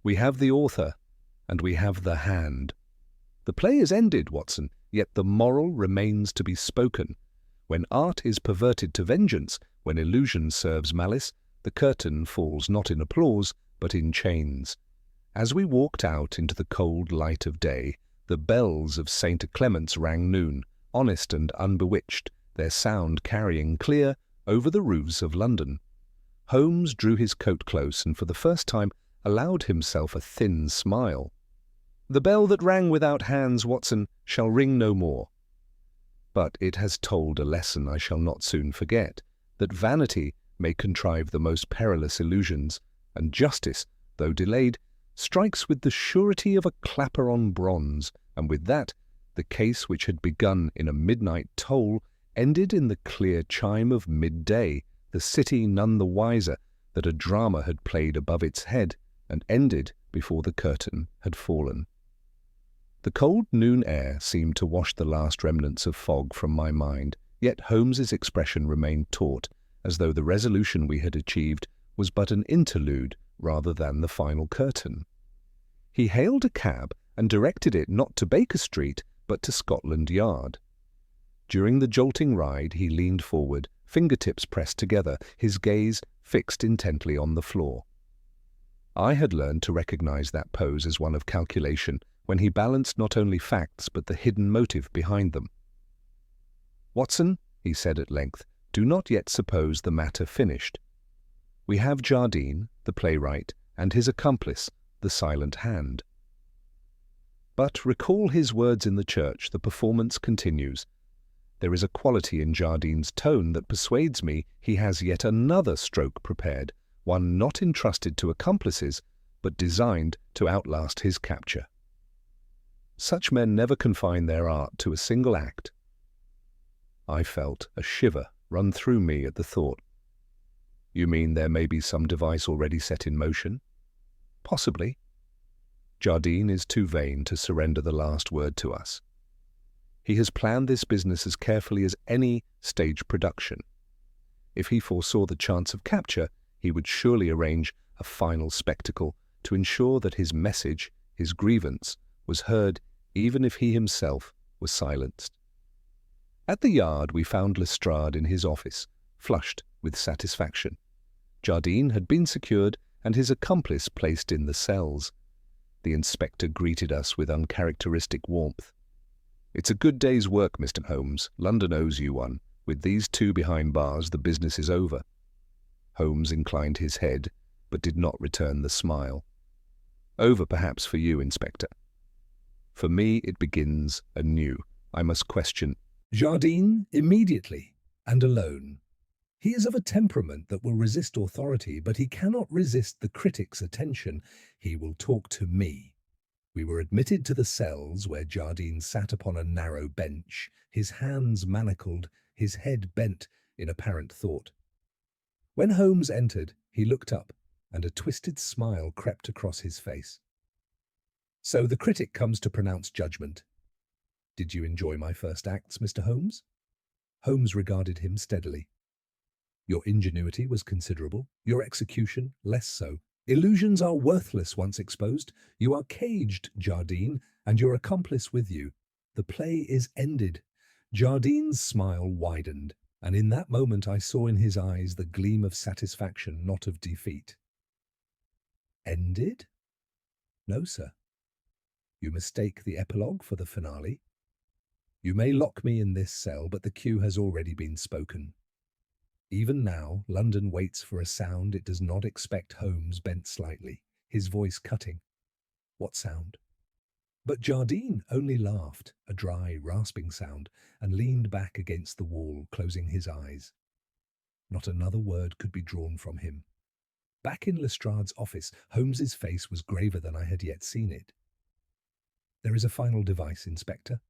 We have the author, and we have the hand. The play is ended, Watson, yet the moral remains to be spoken. When art is perverted to vengeance, when illusion serves malice, the curtain falls not in applause, but in chains. As we walked out into the cold light of day, the bells of St. Clement's rang noon, honest and unbewitched, their sound carrying clear over the roofs of London. Holmes drew his coat close and for the first time allowed himself a thin smile. "The bell that rang without hands, Watson, shall ring no more. But it has told a lesson I shall not soon forget, that vanity may contrive the most perilous illusions, and justice, though delayed, strikes with the surety of a clapper on bronze, and with that, the case which had begun in a midnight toll ended in the clear chime of midday, the city none the wiser that a drama had played above its head, and ended before the curtain had fallen." The cold noon air seemed to wash the last remnants of fog from my mind, yet Holmes's expression remained taut, as though the resolution we had achieved was but an interlude rather than the final curtain. He hailed a cab and directed it not to Baker Street, but to Scotland Yard. During the jolting ride, he leaned forward, fingertips pressed together, his gaze fixed intently on the floor. I had learned to recognize that pose as one of calculation when he balanced not only facts but the hidden motive behind them. "Watson," he said at length, "do not yet suppose the matter finished. We have Jardine, the playwright, and his accomplice, the silent hand. But recall his words in the church, the performance continues. There is a quality in Jardine's tone that persuades me he has yet another stroke prepared, one not entrusted to accomplices, but designed to outlast his capture. Such men never confine their art to a single act." I felt a shiver run through me at the thought. "You mean there may be some device already set in motion?" "Possibly. Jardine is too vain to surrender the last word to us. He has planned this business as carefully as any stage production. If he foresaw the chance of capture, he would surely arrange a final spectacle to ensure that his message, his grievance, was heard even if he himself was silenced." At the Yard we found Lestrade in his office, flushed with satisfaction. Jardine had been secured and his accomplice placed in the cells. The inspector greeted us with uncharacteristic warmth. "It's a good day's work, Mr. Holmes. London owes you one. With these two behind bars, the business is over." Holmes inclined his head, but did not return the smile. "Over perhaps for you, Inspector. For me it begins anew. I must question
Jardine immediately and alone. He is of a temperament that will resist authority, but he cannot resist the critic's attention. He will talk to me." We were admitted to the cells where Jardine sat upon a narrow bench, his hands manacled, his head bent in apparent thought. When Holmes entered, he looked up, and a twisted smile crept across his face. "So the critic comes to pronounce judgment. Did you enjoy my first acts, Mr. Holmes?" Holmes regarded him steadily. "Your ingenuity was considerable, your execution less so. Illusions are worthless once exposed. You are caged, Jardine, and your accomplice with you. The play is ended." Jardine's smile widened, and in that moment I saw in his eyes the gleam of satisfaction, not of defeat. "Ended? No, sir. You mistake the epilogue for the finale. You may lock me in this cell, but the cue has already been spoken. Even now, London waits for a sound it does not expect." Holmes bent slightly, his voice cutting. "What sound?" But Jardine only laughed, a dry, rasping sound, and leaned back against the wall, closing his eyes. Not another word could be drawn from him. Back in Lestrade's office, Holmes's face was graver than I had yet seen it. "There is a final device, Inspector.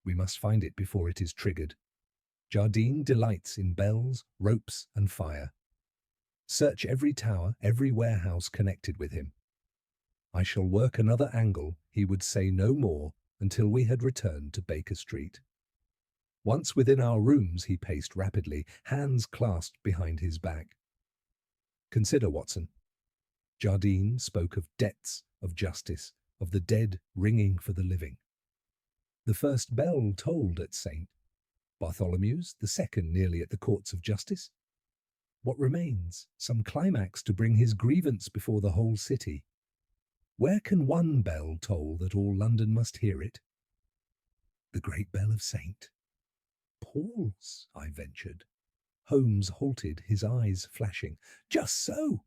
We must find it before it is triggered. Jardine delights in bells, ropes, and fire. Search every tower, every warehouse connected with him. I shall work another angle. He would say no more until we had returned to Baker Street." Once within our rooms, he paced rapidly, hands clasped behind his back. "Consider, Watson. Jardine spoke of debts, of justice, of the dead ringing for the living. The first bell tolled at St. Bartholomew's, the second nearly at the courts of justice. What remains? Some climax to bring his grievance before the whole city. Where can one bell toll that all London must hear it? The great bell of St. Paul's, I ventured. Holmes halted, his eyes flashing. "Just so!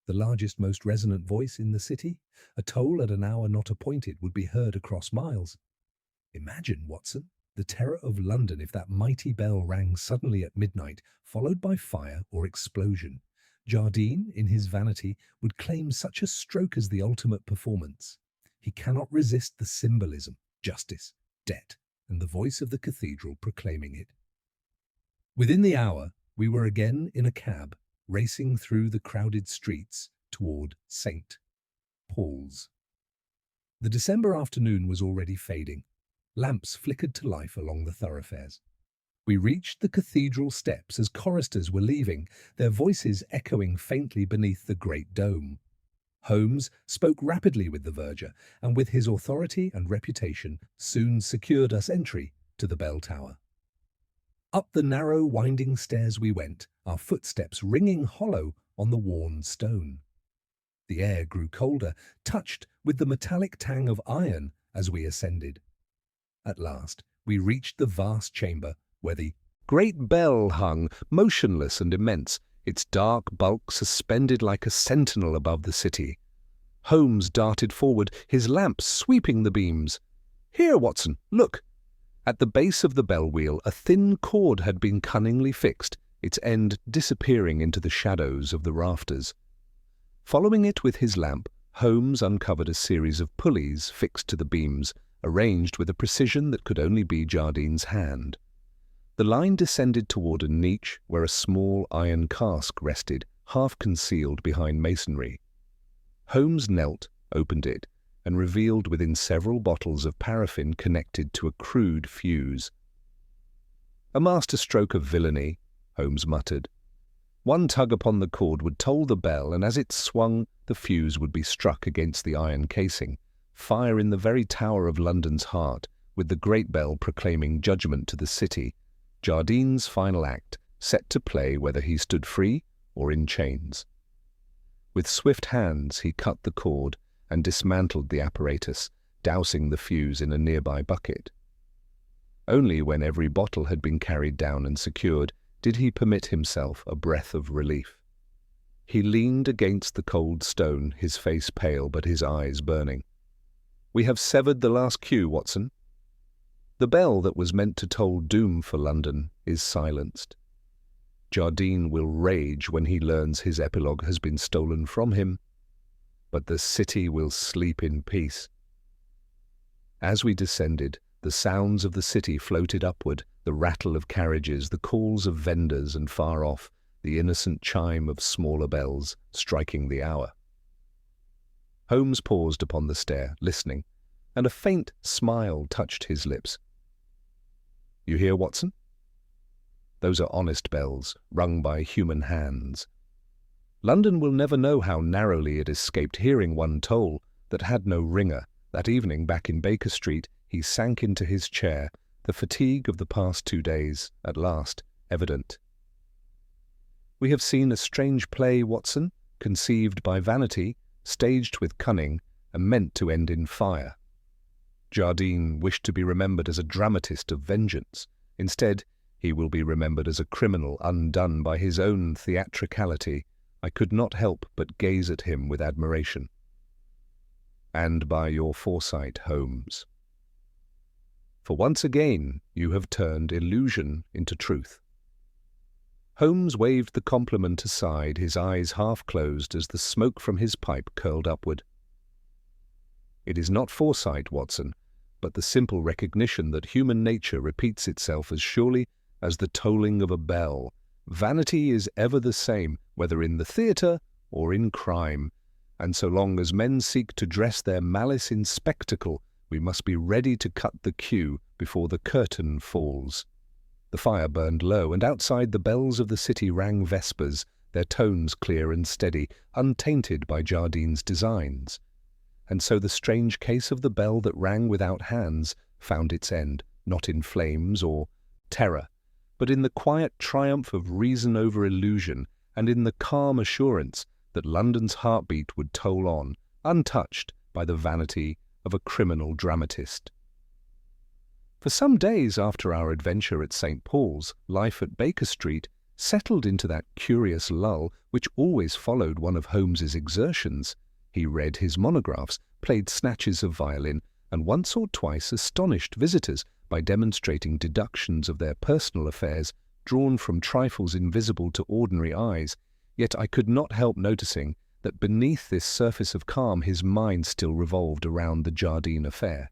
The largest, most resonant voice in the city. A toll at an hour not appointed would be heard across miles. Imagine, Watson, the terror of London if that mighty bell rang suddenly at midnight, followed by fire or explosion. Jardine, in his vanity, would claim such a stroke as the ultimate performance. He cannot resist the symbolism, justice, debt, and the voice of the cathedral proclaiming it." Within the hour, we were again in a cab, racing through the crowded streets toward St. Paul's. The December afternoon was already fading. Lamps flickered to life along the thoroughfares. We reached the cathedral steps as choristers were leaving, their voices echoing faintly beneath the great dome. Holmes spoke rapidly with the verger, and with his authority and reputation soon secured us entry to the bell tower. Up the narrow, winding stairs we went, our footsteps ringing hollow on the worn stone. The air grew colder, touched with the metallic tang of iron as we ascended. At last, we reached the vast chamber where the
great bell hung, motionless and immense, its dark bulk suspended like a sentinel above the city. Holmes darted forward, his lamp sweeping the beams. "Here, Watson, look!" At the base of the bell wheel, a thin cord had been cunningly fixed, its end disappearing into the shadows of the rafters. Following it with his lamp, Holmes uncovered a series of pulleys fixed to the beams, arranged with a precision that could only be Jardine's hand. The line descended toward a niche where a small iron cask rested, half concealed behind masonry. Holmes knelt, opened it, and revealed within several bottles of paraffin connected to a crude fuse. "A masterstroke of villainy," Holmes muttered. One tug upon the cord would toll the bell, and as it swung, the fuse would be struck against the iron casing, fire in the very tower of London's heart, with the great bell proclaiming judgment to the city, Jardine's final act, set to play whether he stood free or in chains. With swift hands he cut the cord and dismantled the apparatus, dousing the fuse in a nearby bucket. Only when every bottle had been carried down and secured did he permit himself a breath of relief. He leaned against the cold stone, his face pale but his eyes burning. "We have severed the last cue, Watson. The bell that was meant to toll doom for London is silenced. Jardine will rage when he learns his epilogue has been stolen from him, but the city will sleep in peace." As we descended, the sounds of the city floated upward, the rattle of carriages, the calls of vendors, and far off, the innocent chime of smaller bells striking the hour. Holmes paused upon the stair, listening, and a faint smile touched his lips. "You hear, Watson? Those are honest bells, rung by human hands. London will never know how narrowly it escaped hearing one toll that had no ringer." That evening, back in Baker Street, he sank into his chair, the fatigue of the past 2 days, at last, evident. "We have seen a strange play, Watson, conceived by vanity, staged with cunning, and meant to end in fire. Jardine wished to be remembered as a dramatist of vengeance. Instead, he will be remembered as a criminal undone by his own theatricality. I could not help but gaze at him with admiration. And by your foresight, Holmes. For once again you have turned illusion into truth." Holmes waved the compliment aside, his eyes half closed as the smoke from his pipe curled upward. "It is not foresight, Watson, but the simple recognition that human nature repeats itself as surely as the tolling of a bell. Vanity is ever the same, whether in the theatre or in crime, and so long as men seek to dress their malice in spectacle, we must be ready to cut the cue before the curtain falls." The fire burned low, and outside the bells of the city rang vespers, their tones clear and steady, untainted by Jardine's designs. And so the strange case of the bell that rang without hands found its end, not in flames or terror, but in the quiet triumph of reason over illusion, and in the calm assurance that London's heartbeat would toll on, untouched by the vanity of a criminal dramatist. For some days after our adventure at St. Paul's, life at Baker Street settled into that curious lull which always followed one of Holmes's exertions. He read his monographs, played snatches of violin, and once or twice astonished visitors by demonstrating deductions of their personal affairs drawn from trifles invisible to ordinary eyes. Yet I could not help noticing that beneath this surface of calm his mind still revolved around the Jardine affair.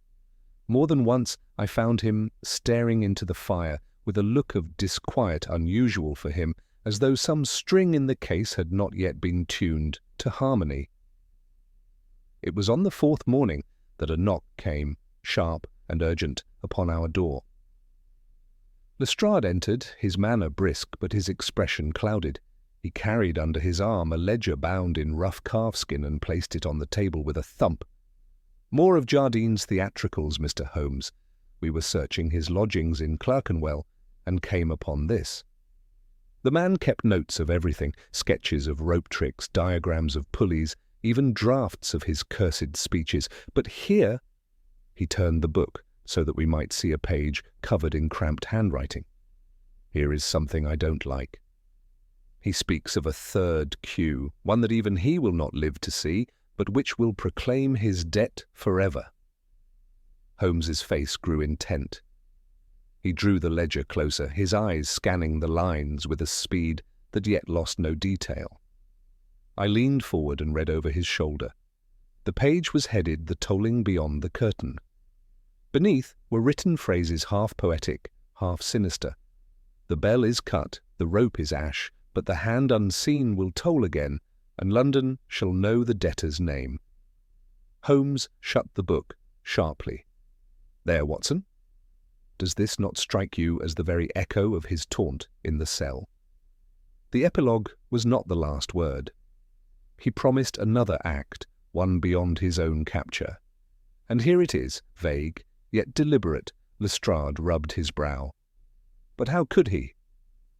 More than once I found him staring into the fire with a look of disquiet unusual for him, as though some string in the case had not yet been tuned to harmony. It was on the 4th morning that a knock came, sharp and urgent, upon our door. Lestrade entered, his manner brisk, but his expression clouded. He carried under his arm a ledger bound in rough calfskin and placed it on the table with a thump. "More of Jardine's theatricals, Mr. Holmes. We were searching his lodgings in Clerkenwell, and came upon this." The man kept notes of everything, sketches of rope tricks, diagrams of pulleys, even drafts of his cursed speeches. But here— He turned the book so that we might see a page covered in cramped handwriting. "Here is something I don't like. He speaks of a third Q, one that even he will not live to see, but which will proclaim his debt forever." Holmes's face grew intent. He drew the ledger closer, his eyes scanning the lines with a speed that yet lost no detail. I leaned forward and read over his shoulder. The page was headed "The Tolling Beyond the Curtain." Beneath were written phrases half poetic, half sinister. "The bell is cut, the rope is ash, but the hand unseen will toll again, and London shall know the debtor's name." Holmes shut the book sharply. "There, Watson. Does this not strike you as the very echo of his taunt in the cell?" The epilogue was not the last word. He promised another act, one beyond his own capture. And here it is, vague, yet deliberate. Lestrade rubbed his brow. "But how could he?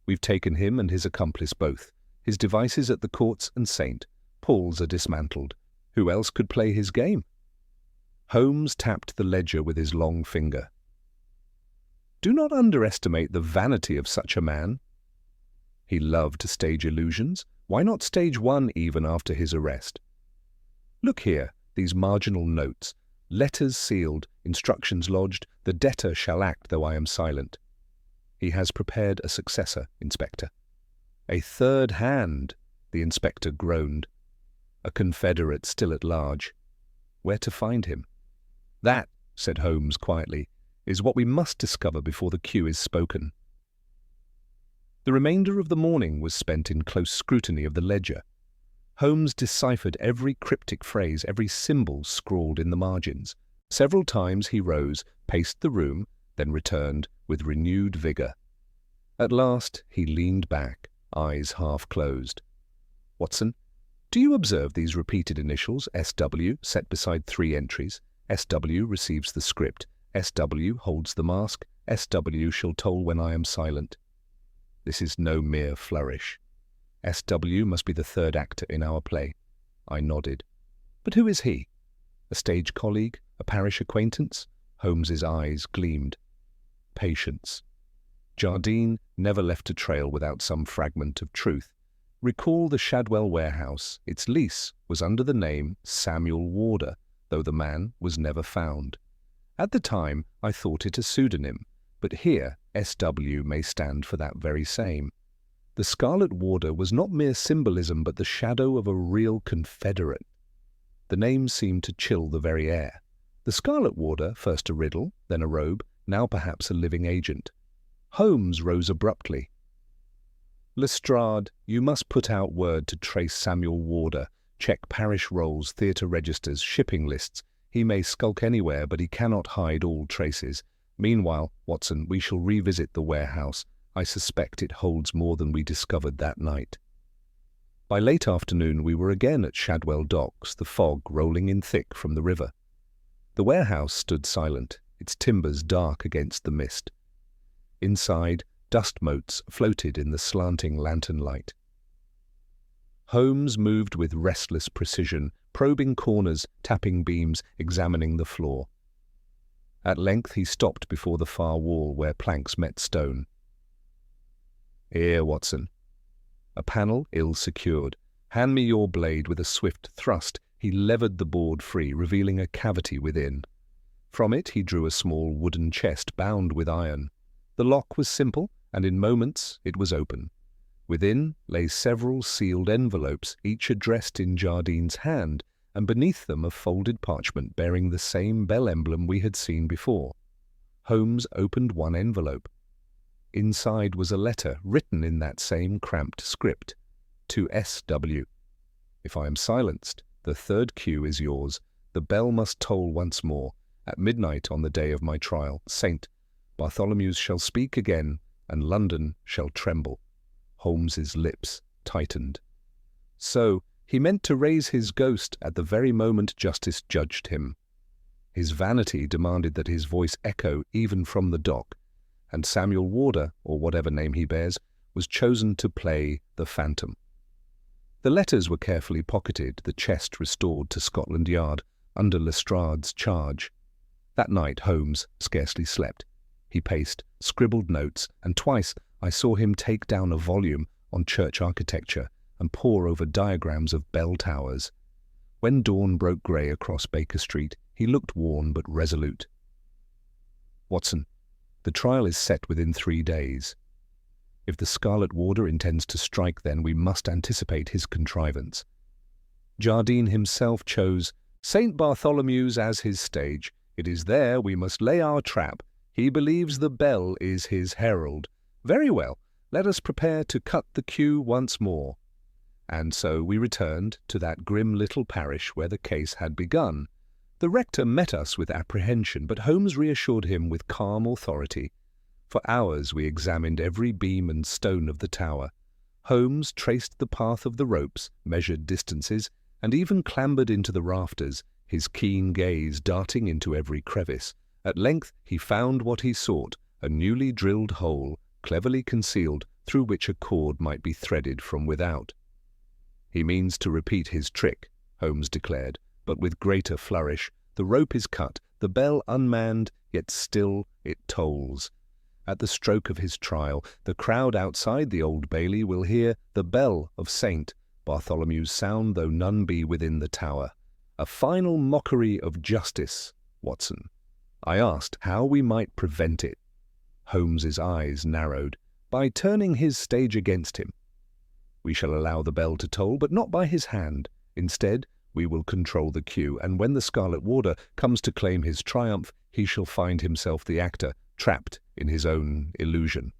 We've taken him and his accomplice both. His devices at the courts and Saint Paul's are dismantled. Who else could play his game?" Holmes tapped the ledger with his long finger. "Do not underestimate the vanity of such a man. He loved to stage illusions. Why not stage one even after his arrest? Look here, these marginal notes. Letters sealed, instructions lodged, the debtor shall act though I am silent. He has prepared a successor, Inspector." "A third hand," the inspector groaned. "A confederate still at large. Where to find him?" "That," said Holmes quietly, "is what we must discover before the cue is spoken." The remainder of the morning was spent in close scrutiny of the ledger. Holmes deciphered every cryptic phrase, every symbol scrawled in the margins. Several times he rose, paced the room, then returned with renewed vigor. At last he leaned back, eyes half closed. "Watson, do you observe these repeated initials, SW, set beside three entries? SW receives the script. SW holds the mask. SW shall toll when I am silent. This is no mere flourish. SW must be the third actor in our play." I nodded. "But who is he? A stage colleague? A parish acquaintance?" Holmes's eyes gleamed. "Patience. Jardine never left a trail without some fragment of truth. Recall the Shadwell warehouse. Its lease was under the name Samuel Warder, though the man was never found. At the time, I thought it a pseudonym, but here SW may stand for that very same. The Scarlet Warder was not mere symbolism, but the shadow of a real confederate. The name seemed to chill the very air. The Scarlet Warder, first a riddle, then a robe, now perhaps a living agent. Holmes rose abruptly. "Lestrade, you must put out word to trace Samuel Warder, check parish rolls, theatre registers, shipping lists. He may skulk anywhere, but he cannot hide all traces. Meanwhile, Watson, we shall revisit the warehouse. I suspect it holds more than we discovered that night." By late afternoon we were again at Shadwell docks, the fog rolling in thick from the river. The warehouse stood silent, its timbers dark against the mist. Inside, dust motes floated in the slanting lantern light. Holmes moved with restless precision, probing corners, tapping beams, examining the floor. At length he stopped before the far wall where planks met stone. "Here, Watson. A panel ill secured. Hand me your blade." With a swift thrust, he levered the board free, revealing a cavity within. From it he drew a small wooden chest bound with iron. The lock was simple, and in moments it was open. Within lay several sealed envelopes, each addressed in Jardine's hand, and beneath them a folded parchment bearing the same bell emblem we had seen before. Holmes opened one envelope. Inside was a letter written in that same cramped script. "To SW. If I am silenced, the third cue is yours. The bell must toll once more. At midnight on the day of my trial, Saint Bartholomew's shall speak again, and London shall tremble." Holmes's lips tightened. So he meant to raise his ghost at the very moment justice judged him. His vanity demanded that his voice echo even from the dock, and Samuel Warder, or whatever name he bears, was chosen to play the Phantom. The letters were carefully pocketed, the chest restored to Scotland Yard under Lestrade's charge. That night Holmes scarcely slept. He paced, scribbled notes, and twice I saw him take down a volume on church architecture and pore over diagrams of bell towers. When dawn broke grey across Baker Street, he looked worn but resolute. "Watson, the trial is set within 3 days. If the Scarlet Warder intends to strike, then we must anticipate his contrivance. Jardine himself chose St. Bartholomew's as his stage. It is there we must lay our trap. He believes the bell is his herald. Very well, let us prepare to cut the queue once more." And so we returned to that grim little parish where the case had begun. The rector met us with apprehension, but Holmes reassured him with calm authority. For hours we examined every beam and stone of the tower. Holmes traced the path of the ropes, measured distances, and even clambered into the rafters, his keen gaze darting into every crevice. At length he found what he sought, a newly drilled hole, cleverly concealed, through which a cord might be threaded from without. "He means to repeat his trick," Holmes declared, "but with greater flourish. The rope is cut, the bell unmanned, yet still it tolls. At the stroke of his trial, the crowd outside the Old Bailey will hear the bell of St. Bartholomew's sound, though none be within the tower. A final mockery of justice, Watson." I asked how we might prevent it. Holmes's eyes narrowed. "By turning his stage against him. We shall allow the bell to toll, but not by his hand. Instead, we will control the queue, and when the Scarlet Warder comes to claim his triumph, he shall find himself the actor, trapped in his own illusion."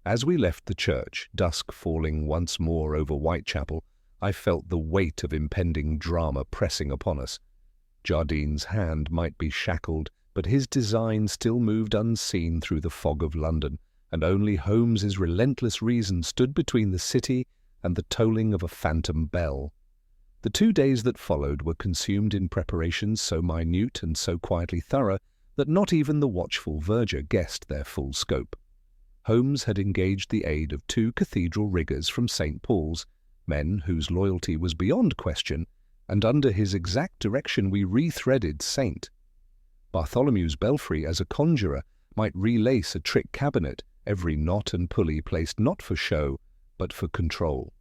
As we left the church, dusk falling once more over Whitechapel, I felt the weight of impending drama pressing upon us. Jardine's hand might be shackled, but his design still moved unseen through the fog of London, and only Holmes's relentless reason stood between the city and the tolling of a phantom bell. The 2 days that followed were consumed in preparations so minute and so quietly thorough that not even the watchful verger guessed their full scope. Holmes had engaged the aid of 2 cathedral riggers from St. Paul's, men whose loyalty was beyond question, and under his exact direction we rethreaded St. Bartholomew's belfry, as a conjurer, might relace a trick cabinet, every knot and pulley placed not for show, but for control.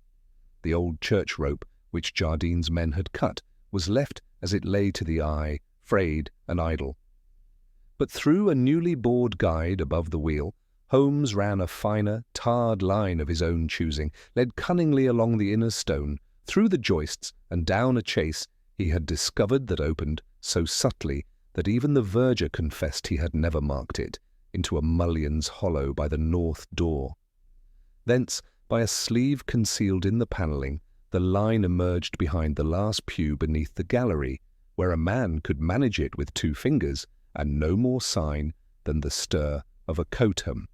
The old church rope, which Jardine's men had cut, was left as it lay to the eye, frayed and idle. But through a newly bored guide above the wheel, Holmes ran a finer, tarred line of his own choosing, led cunningly along the inner stone, through the joists and down a chase he had discovered that opened so subtly that even the verger confessed he had never marked it, into a mullion's hollow by the north door. Thence, by a sleeve concealed in the panelling, the line emerged behind the last pew beneath the gallery, where a man could manage it with 2 fingers, and no more sign than the stir of a coat hem.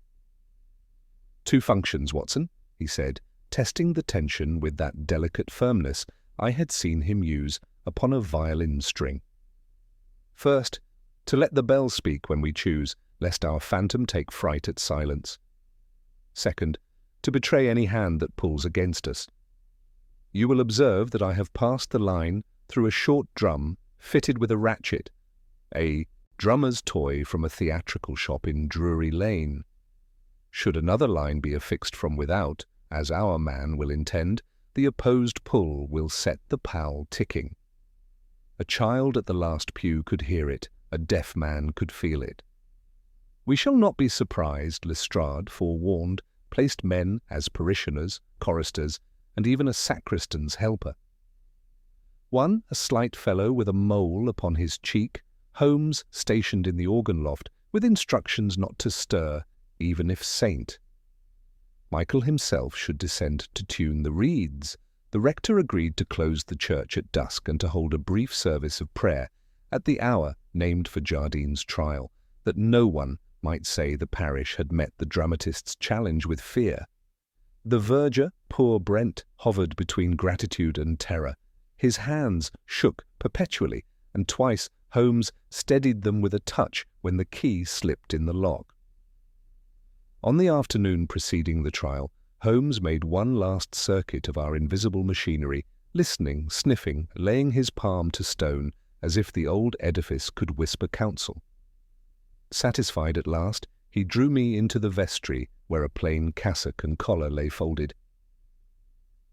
"2 functions, Watson," he said, testing the tension with that delicate firmness I had seen him use upon a violin string. "First, to let the bell speak when we choose, lest our phantom take fright at silence. Second, to betray any hand that pulls against us. You will observe that I have passed the line through a short drum fitted with a ratchet, a drummer's toy from a theatrical shop in Drury Lane. Should another line be affixed from without, as our man will intend, the opposed pull will set the pal ticking. A child at the last pew could hear it, a deaf man could feel it. We shall not be surprised Lestrade, forewarned, placed men as parishioners, choristers, and even a sacristan's helper. One, a slight fellow with a mole upon his cheek, Holmes stationed in the organ loft, with instructions not to stir, even if Saint. Michael himself should descend to tune the reeds. The rector agreed to close the church at dusk and to hold a brief service of prayer at the hour named for Jardine's trial, that no one might say the parish had met the dramatist's challenge with fear. The verger, poor Brent, hovered between gratitude and terror. His hands shook perpetually, and twice Holmes steadied them with a touch when the key slipped in the lock. On the afternoon preceding the trial, Holmes made one last circuit of our invisible machinery, listening, sniffing, laying his palm to stone, as if the old edifice could whisper counsel. Satisfied at last, he drew me into the vestry, where a plain cassock and collar lay folded.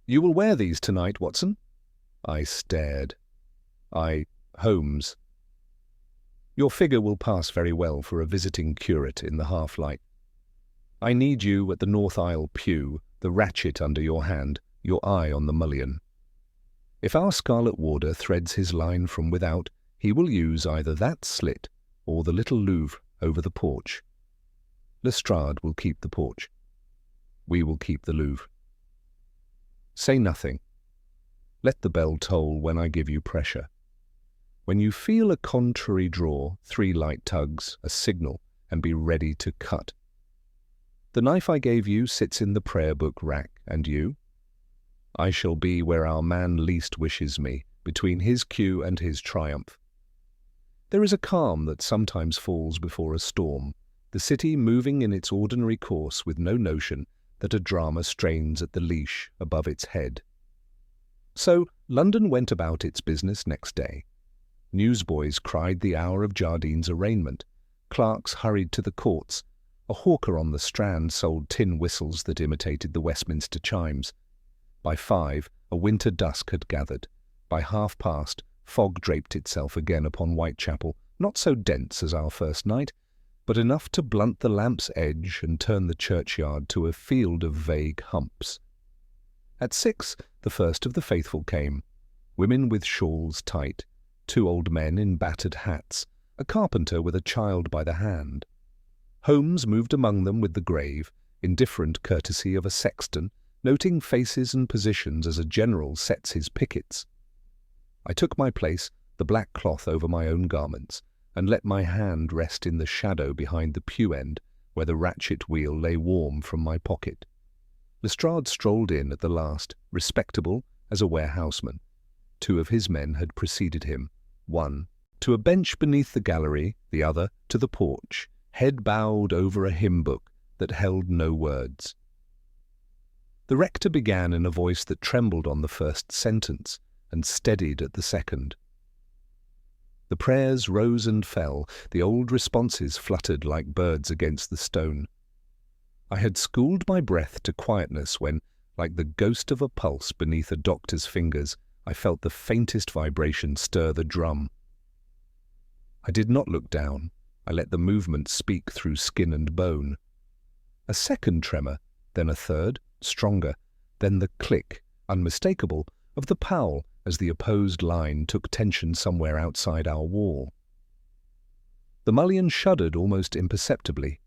"You will wear these tonight, Watson?" I stared. Holmes. "Your figure will pass very well for a visiting curate in the half-light. I need you at the north aisle pew, the ratchet under your hand, your eye on the mullion. If our scarlet warder threads his line from without, he will use either that slit or the little Louvre over the porch. Lestrade will keep the porch. We will keep the Louvre. Say nothing. Let the bell toll when I give you pressure. When you feel a contrary draw, 3 light tugs, a signal, and be ready to cut. The knife I gave you sits in the prayer book rack, and you? I shall be where our man least wishes me, between his cue and his triumph. There is a calm that sometimes falls before a storm, the city moving in its ordinary course with no notion that a drama strains at the leash above its head. So London went about its business next day. Newsboys cried the hour of Jardine's arraignment. Clerks hurried to the courts. A hawker on the Strand sold tin whistles that imitated the Westminster chimes. By 5, a winter dusk had gathered. By past, fog draped itself again upon Whitechapel, not so dense as our first night, but enough to blunt the lamp's edge and turn the churchyard to a field of vague humps. At 6, the first of the faithful came, women with shawls tight, 2 old men in battered hats, a carpenter with a child by the hand. Holmes moved among them with the grave, indifferent courtesy of a sexton, noting faces and positions as a general sets his pickets. I took my place, the black cloth over my own garments, and let my hand rest in the shadow behind the pew end, where the ratchet wheel lay warm from my pocket. Lestrade strolled in at the last, respectable as a warehouseman. 2 of his men had preceded him, one to a bench beneath the gallery, the other to the porch, head bowed over a hymn book that held no words. The rector began in a voice that trembled on the first sentence and steadied at the second. The prayers rose and fell, the old responses fluttered like birds against the stone. I had schooled my breath to quietness when, like the ghost of a pulse beneath a doctor's fingers, I felt the faintest vibration stir the drum. I did not look down. I let the movement speak through skin and bone. A second tremor, then a third, stronger, then the click, unmistakable, of the pall as the opposed line took tension somewhere outside our wall. The mullion shuddered almost imperceptibly.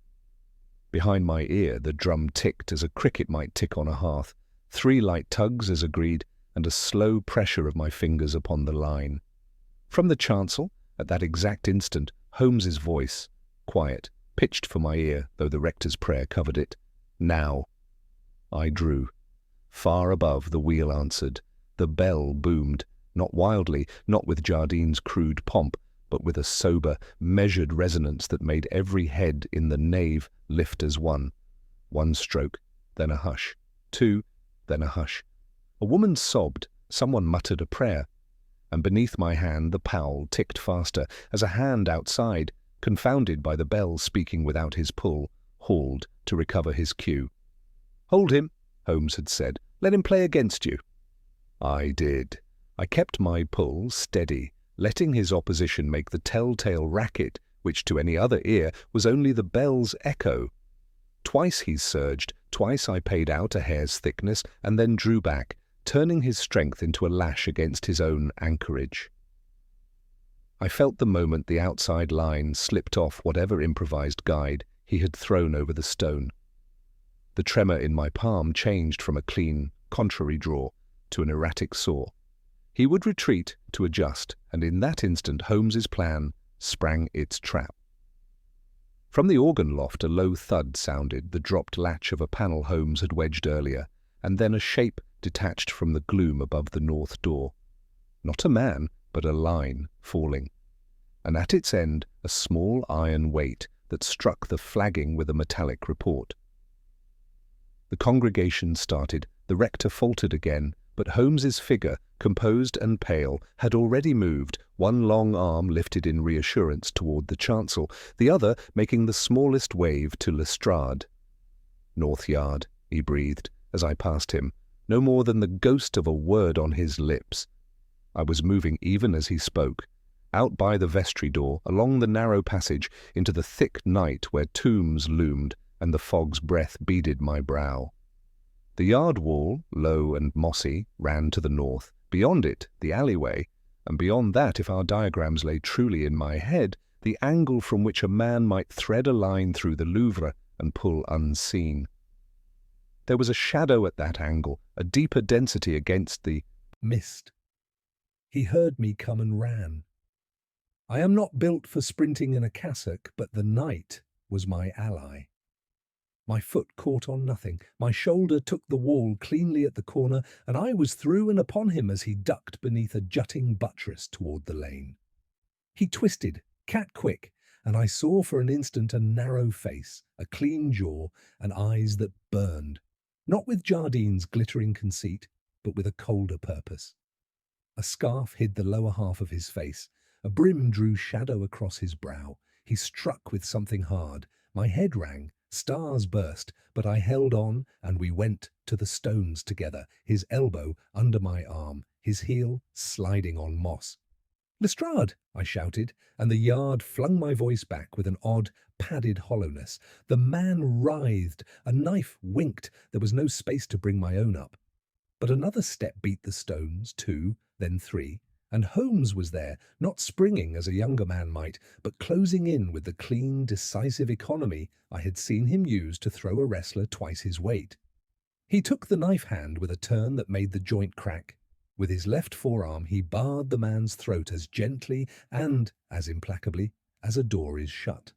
Behind my ear the drum ticked as a cricket might tick on a hearth, 3 light tugs as agreed, and a slow pressure of my fingers upon the line. From the chancel, at that exact instant, Holmes's voice, quiet, pitched for my ear, though the rector's prayer covered it. Now. I drew. Far above, the wheel answered. The bell boomed, not wildly, not with Jardine's crude pomp, but with a sober, measured resonance that made every head in the nave lift as one. 1 stroke, then a hush. 2, then a hush. A woman sobbed, someone muttered a prayer, and beneath my hand the pall ticked faster as a hand outside, confounded by the bell speaking without his pull, hauled to recover his cue. "Hold him," Holmes had said. "Let him play against you." I did. I kept my pull steady, letting his opposition make the telltale racket, which to any other ear was only the bell's echo. Twice he surged, twice I paid out a hair's thickness, and then drew back, turning his strength into a lash against his own anchorage. I felt the moment the outside line slipped off whatever improvised guide he had thrown over the stone. The tremor in my palm changed from a clean, contrary draw to an erratic saw. He would retreat to adjust, and in that instant Holmes's plan sprang its trap. From the organ loft a low thud sounded, the dropped latch of a panel Holmes had wedged earlier, and then a shape detached from the gloom above the north door. Not a man, but a line falling, and at its end a small iron weight that struck the flagging with a metallic report. The congregation started, the rector faltered again, but Holmes's figure, composed and pale, had already moved, one long arm lifted in reassurance toward the chancel, the other making the smallest wave to Lestrade. "North Yard," he breathed as I passed him, no more than the ghost of a word on his lips. I was moving even as he spoke, out by the vestry door, along the narrow passage, into the thick night where tombs loomed and the fog's breath beaded my brow. The yard wall, low and mossy, ran to the north, beyond it the alleyway, and beyond that, if our diagrams lay truly in my head, the angle from which a man might thread a line through the Louvre and pull unseen. There was a shadow at that angle, a deeper density against the
mist. He heard me come and ran. I am not built for sprinting in a cassock, but the night was my ally. My foot caught on nothing, my shoulder took the wall cleanly at the corner, and I was through and upon him as he ducked beneath a jutting buttress toward the lane. He twisted, cat-quick, and I saw for an instant a narrow face, a clean jaw, and eyes that burned, not with Jardine's glittering conceit, but with a colder purpose. A scarf hid the lower half of his face, a brim drew shadow across his brow. He struck with something hard. My head rang. Stars burst, but I held on, and we went to the stones together, his elbow under my arm, his heel sliding on moss. "Lestrade!" I shouted, and the yard flung my voice back with an odd, padded hollowness. The man writhed, a knife winked, there was no space to bring my own up. But another step beat the stones, 2, then 3, and Holmes was there, not springing as a younger man might, but closing in with the clean, decisive economy I had seen him use to throw a wrestler twice his weight. He took the knife hand with a turn that made the joint crack. With his left forearm he barred the man's throat as gently and as implacably as a door is shut.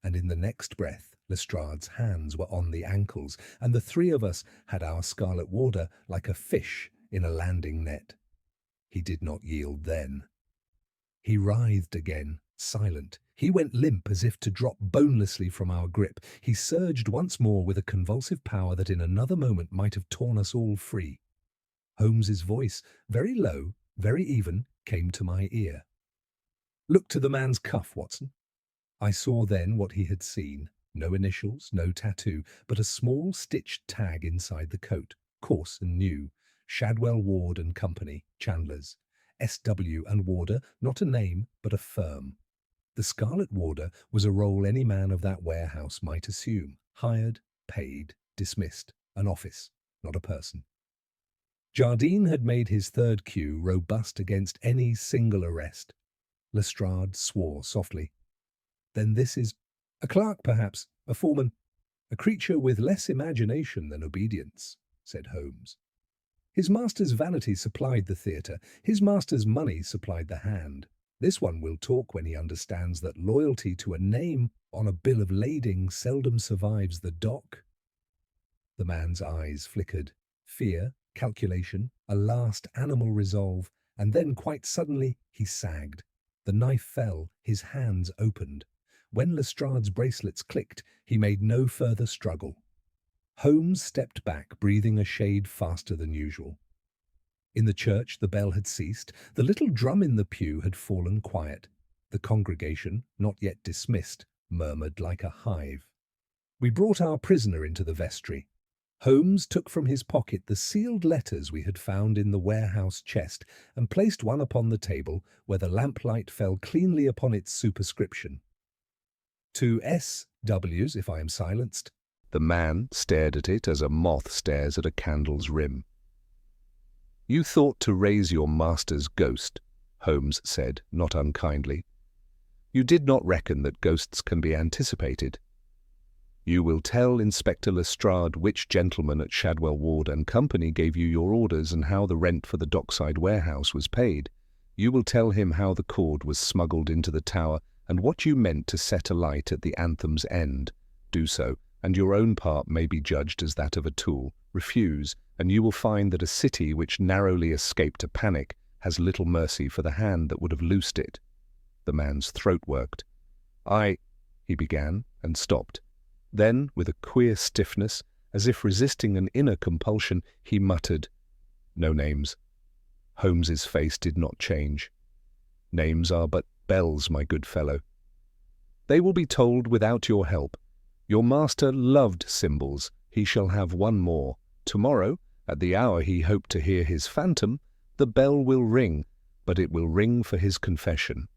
And in the next breath Lestrade's hands were on the ankles, and the three of us had our scarlet water like a fish in a landing net. He did not yield then. He writhed again, silent. He went limp as if to drop bonelessly from our grip. He surged once more with a convulsive power that in another moment might have torn us all free. Holmes's voice, very low, very even, came to my ear. "Look to the man's cuff, Watson." I saw then what he had seen. No initials, no tattoo, but a small stitched tag inside the coat, coarse and new. Shadwell, Ward and Company, Chandlers. S.W. and Warder, not a name, but a firm. The Scarlet Warder was a role any man of that warehouse might assume. Hired, paid, dismissed. An office, not a person. Jardine had made his third cue robust against any single arrest. Lestrade swore softly. "Then this is a clerk, perhaps, a foreman, a creature with less imagination than obedience," said Holmes. "His master's vanity supplied the theatre, his master's money supplied the hand. This one will talk when he understands that loyalty to a name on a bill of lading seldom survives the dock." The man's eyes flickered. Fear, calculation, a last animal resolve, and then quite suddenly he sagged. The knife fell, his hands opened. When Lestrade's bracelets clicked, he made no further struggle. Holmes stepped back, breathing a shade faster than usual. In the church the bell had ceased. The little drum in the pew had fallen quiet. The congregation, not yet dismissed, murmured like a hive. We brought our prisoner into the vestry. Holmes took from his pocket the sealed letters we had found in the warehouse chest and placed one upon the table where the lamplight fell cleanly upon its superscription. "To S.W.'s, if I am silenced."
The man stared at it as a moth stares at a candle's rim. "You thought to raise your master's ghost," Holmes said, not unkindly. "You did not reckon that ghosts can be anticipated. You will tell Inspector Lestrade which gentleman at Shadwell, Ward and Company gave you your orders and how the rent for the dockside warehouse was paid. You will tell him how the cord was smuggled into the tower and what you meant to set alight at the anthem's end. Do so, and your own part may be judged as that of a tool. Refuse, and you will find that a city which narrowly escaped a panic has little mercy for the hand that would have loosed it." The man's throat worked. He began and stopped. Then, with a queer stiffness, as if resisting an inner compulsion, he muttered, "No names." Holmes's face did not change. "Names are but bells, my good fellow. They will be tolled without your help. Your master loved symbols. He shall have one more. Tomorrow, at the hour he hoped to hear his phantom, the bell will ring, but it will ring for his confession."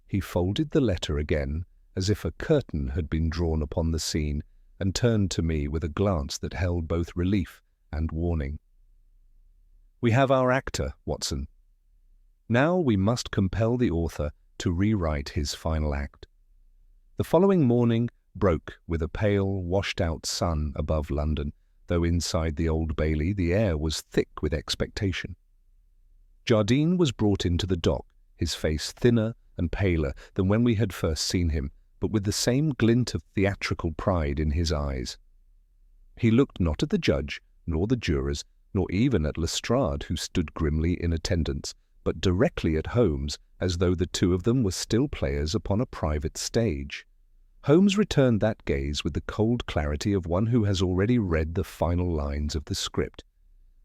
He folded the letter again, as if a curtain had been drawn upon the scene, and turned to me with a glance that held both relief and warning. "We have our actor, Watson. Now we must compel the author to rewrite his final act." The following morning broke with a pale, washed-out sun above London, though inside the Old Bailey the air was thick with expectation. Jardine was brought into the dock, his face thinner and paler than when we had first seen him, but with the same glint of theatrical pride in his eyes. He looked not at the judge, nor the jurors, nor even at Lestrade, who stood grimly in attendance, but directly at Holmes, as though the two of them were still players upon a private stage. Holmes returned that gaze with the cold clarity of one who has already read the final lines of the script.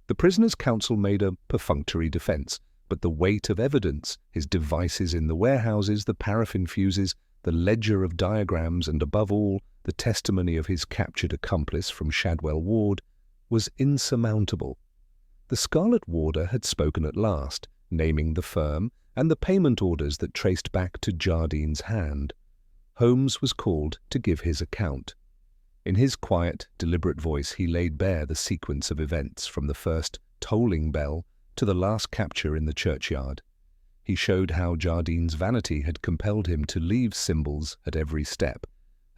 The prisoner's counsel made a perfunctory defence, but the weight of evidence, his devices in the warehouses, the paraffin fuses, the ledger of diagrams, and above all, the testimony of his captured accomplice from Shadwell Ward, was insurmountable. The Scarlet Warder had spoken at last, naming the firm and the payment orders that traced back to Jardine's hand. Holmes was called to give his account. In his quiet, deliberate voice he laid bare the sequence of events from the first tolling bell to the last capture in the churchyard. He showed how Jardine's vanity had compelled him to leave symbols at every step,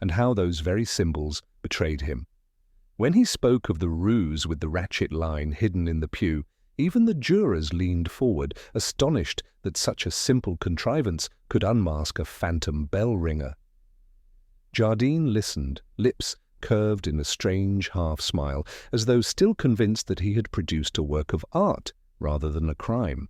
and how those very symbols betrayed him. When he spoke of the ruse with the ratchet line hidden in the pew, even the jurors leaned forward, astonished that such a simple contrivance could unmask a phantom bell-ringer. Jardine listened, lips curved in a strange half-smile, as though still convinced that he had produced a work of art rather than a crime.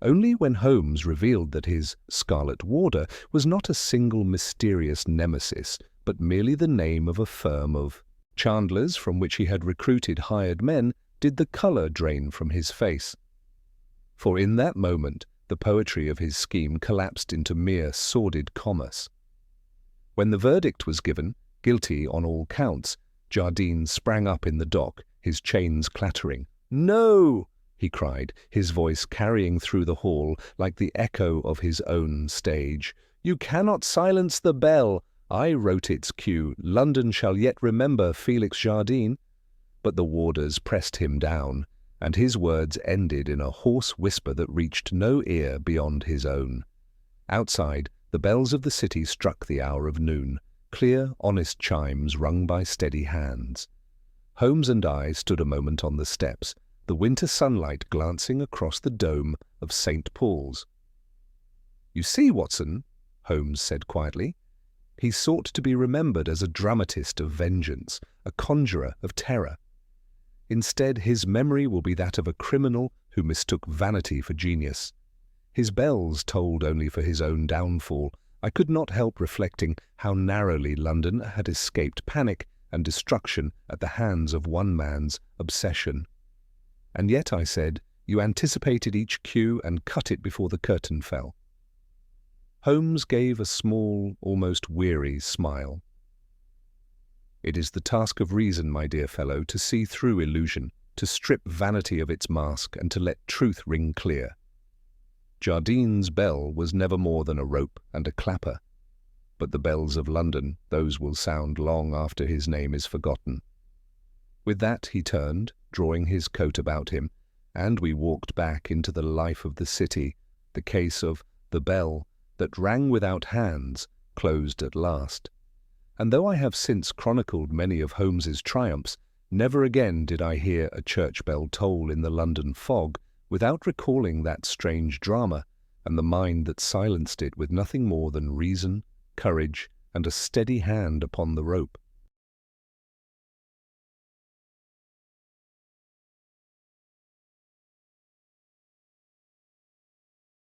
Only when Holmes revealed that his Scarlet Warder was not a single mysterious nemesis, but merely the name of a firm of chandlers from which he had recruited hired men, did the colour drain from his face. For in that moment the poetry of his scheme collapsed into mere sordid commerce. When the verdict was given, guilty on all counts, Jardine sprang up in the dock, his chains clattering. "No!" he cried, his voice carrying through the hall like the echo of his own stage. "You cannot silence the bell. I wrote its cue. London shall yet remember Felix Jardine." But the warders pressed him down, and his words ended in a hoarse whisper that reached no ear beyond his own. Outside, the bells of the city struck the hour of noon, clear, honest chimes rung by steady hands. Holmes and I stood a moment on the steps, the winter sunlight glancing across the dome of St. Paul's. "You see, Watson," Holmes said quietly, "he sought to be remembered as a dramatist of vengeance, a conjurer of terror. Instead, his memory will be that of a criminal who mistook vanity for genius. His bells tolled only for his own downfall. I could not help reflecting how narrowly London had escaped panic and destruction at the hands of one man's obsession. And yet, I said, you anticipated each cue and cut it before the curtain fell." Holmes gave a small, almost weary smile. "It is the task of reason, my dear fellow, to see through illusion, to strip vanity of its mask, and to let truth ring clear. Jardine's bell was never more than a rope and a clapper, but the bells of London, those will sound long after his name is forgotten." With that he turned, drawing his coat about him, and we walked back into the life of the city, the case of the bell that rang without hands, closed at last. And though I have since chronicled many of Holmes's triumphs, never again did I hear a church bell toll in the London fog without recalling that strange drama, and the mind that silenced it with nothing more than reason, courage, and a steady hand upon the rope.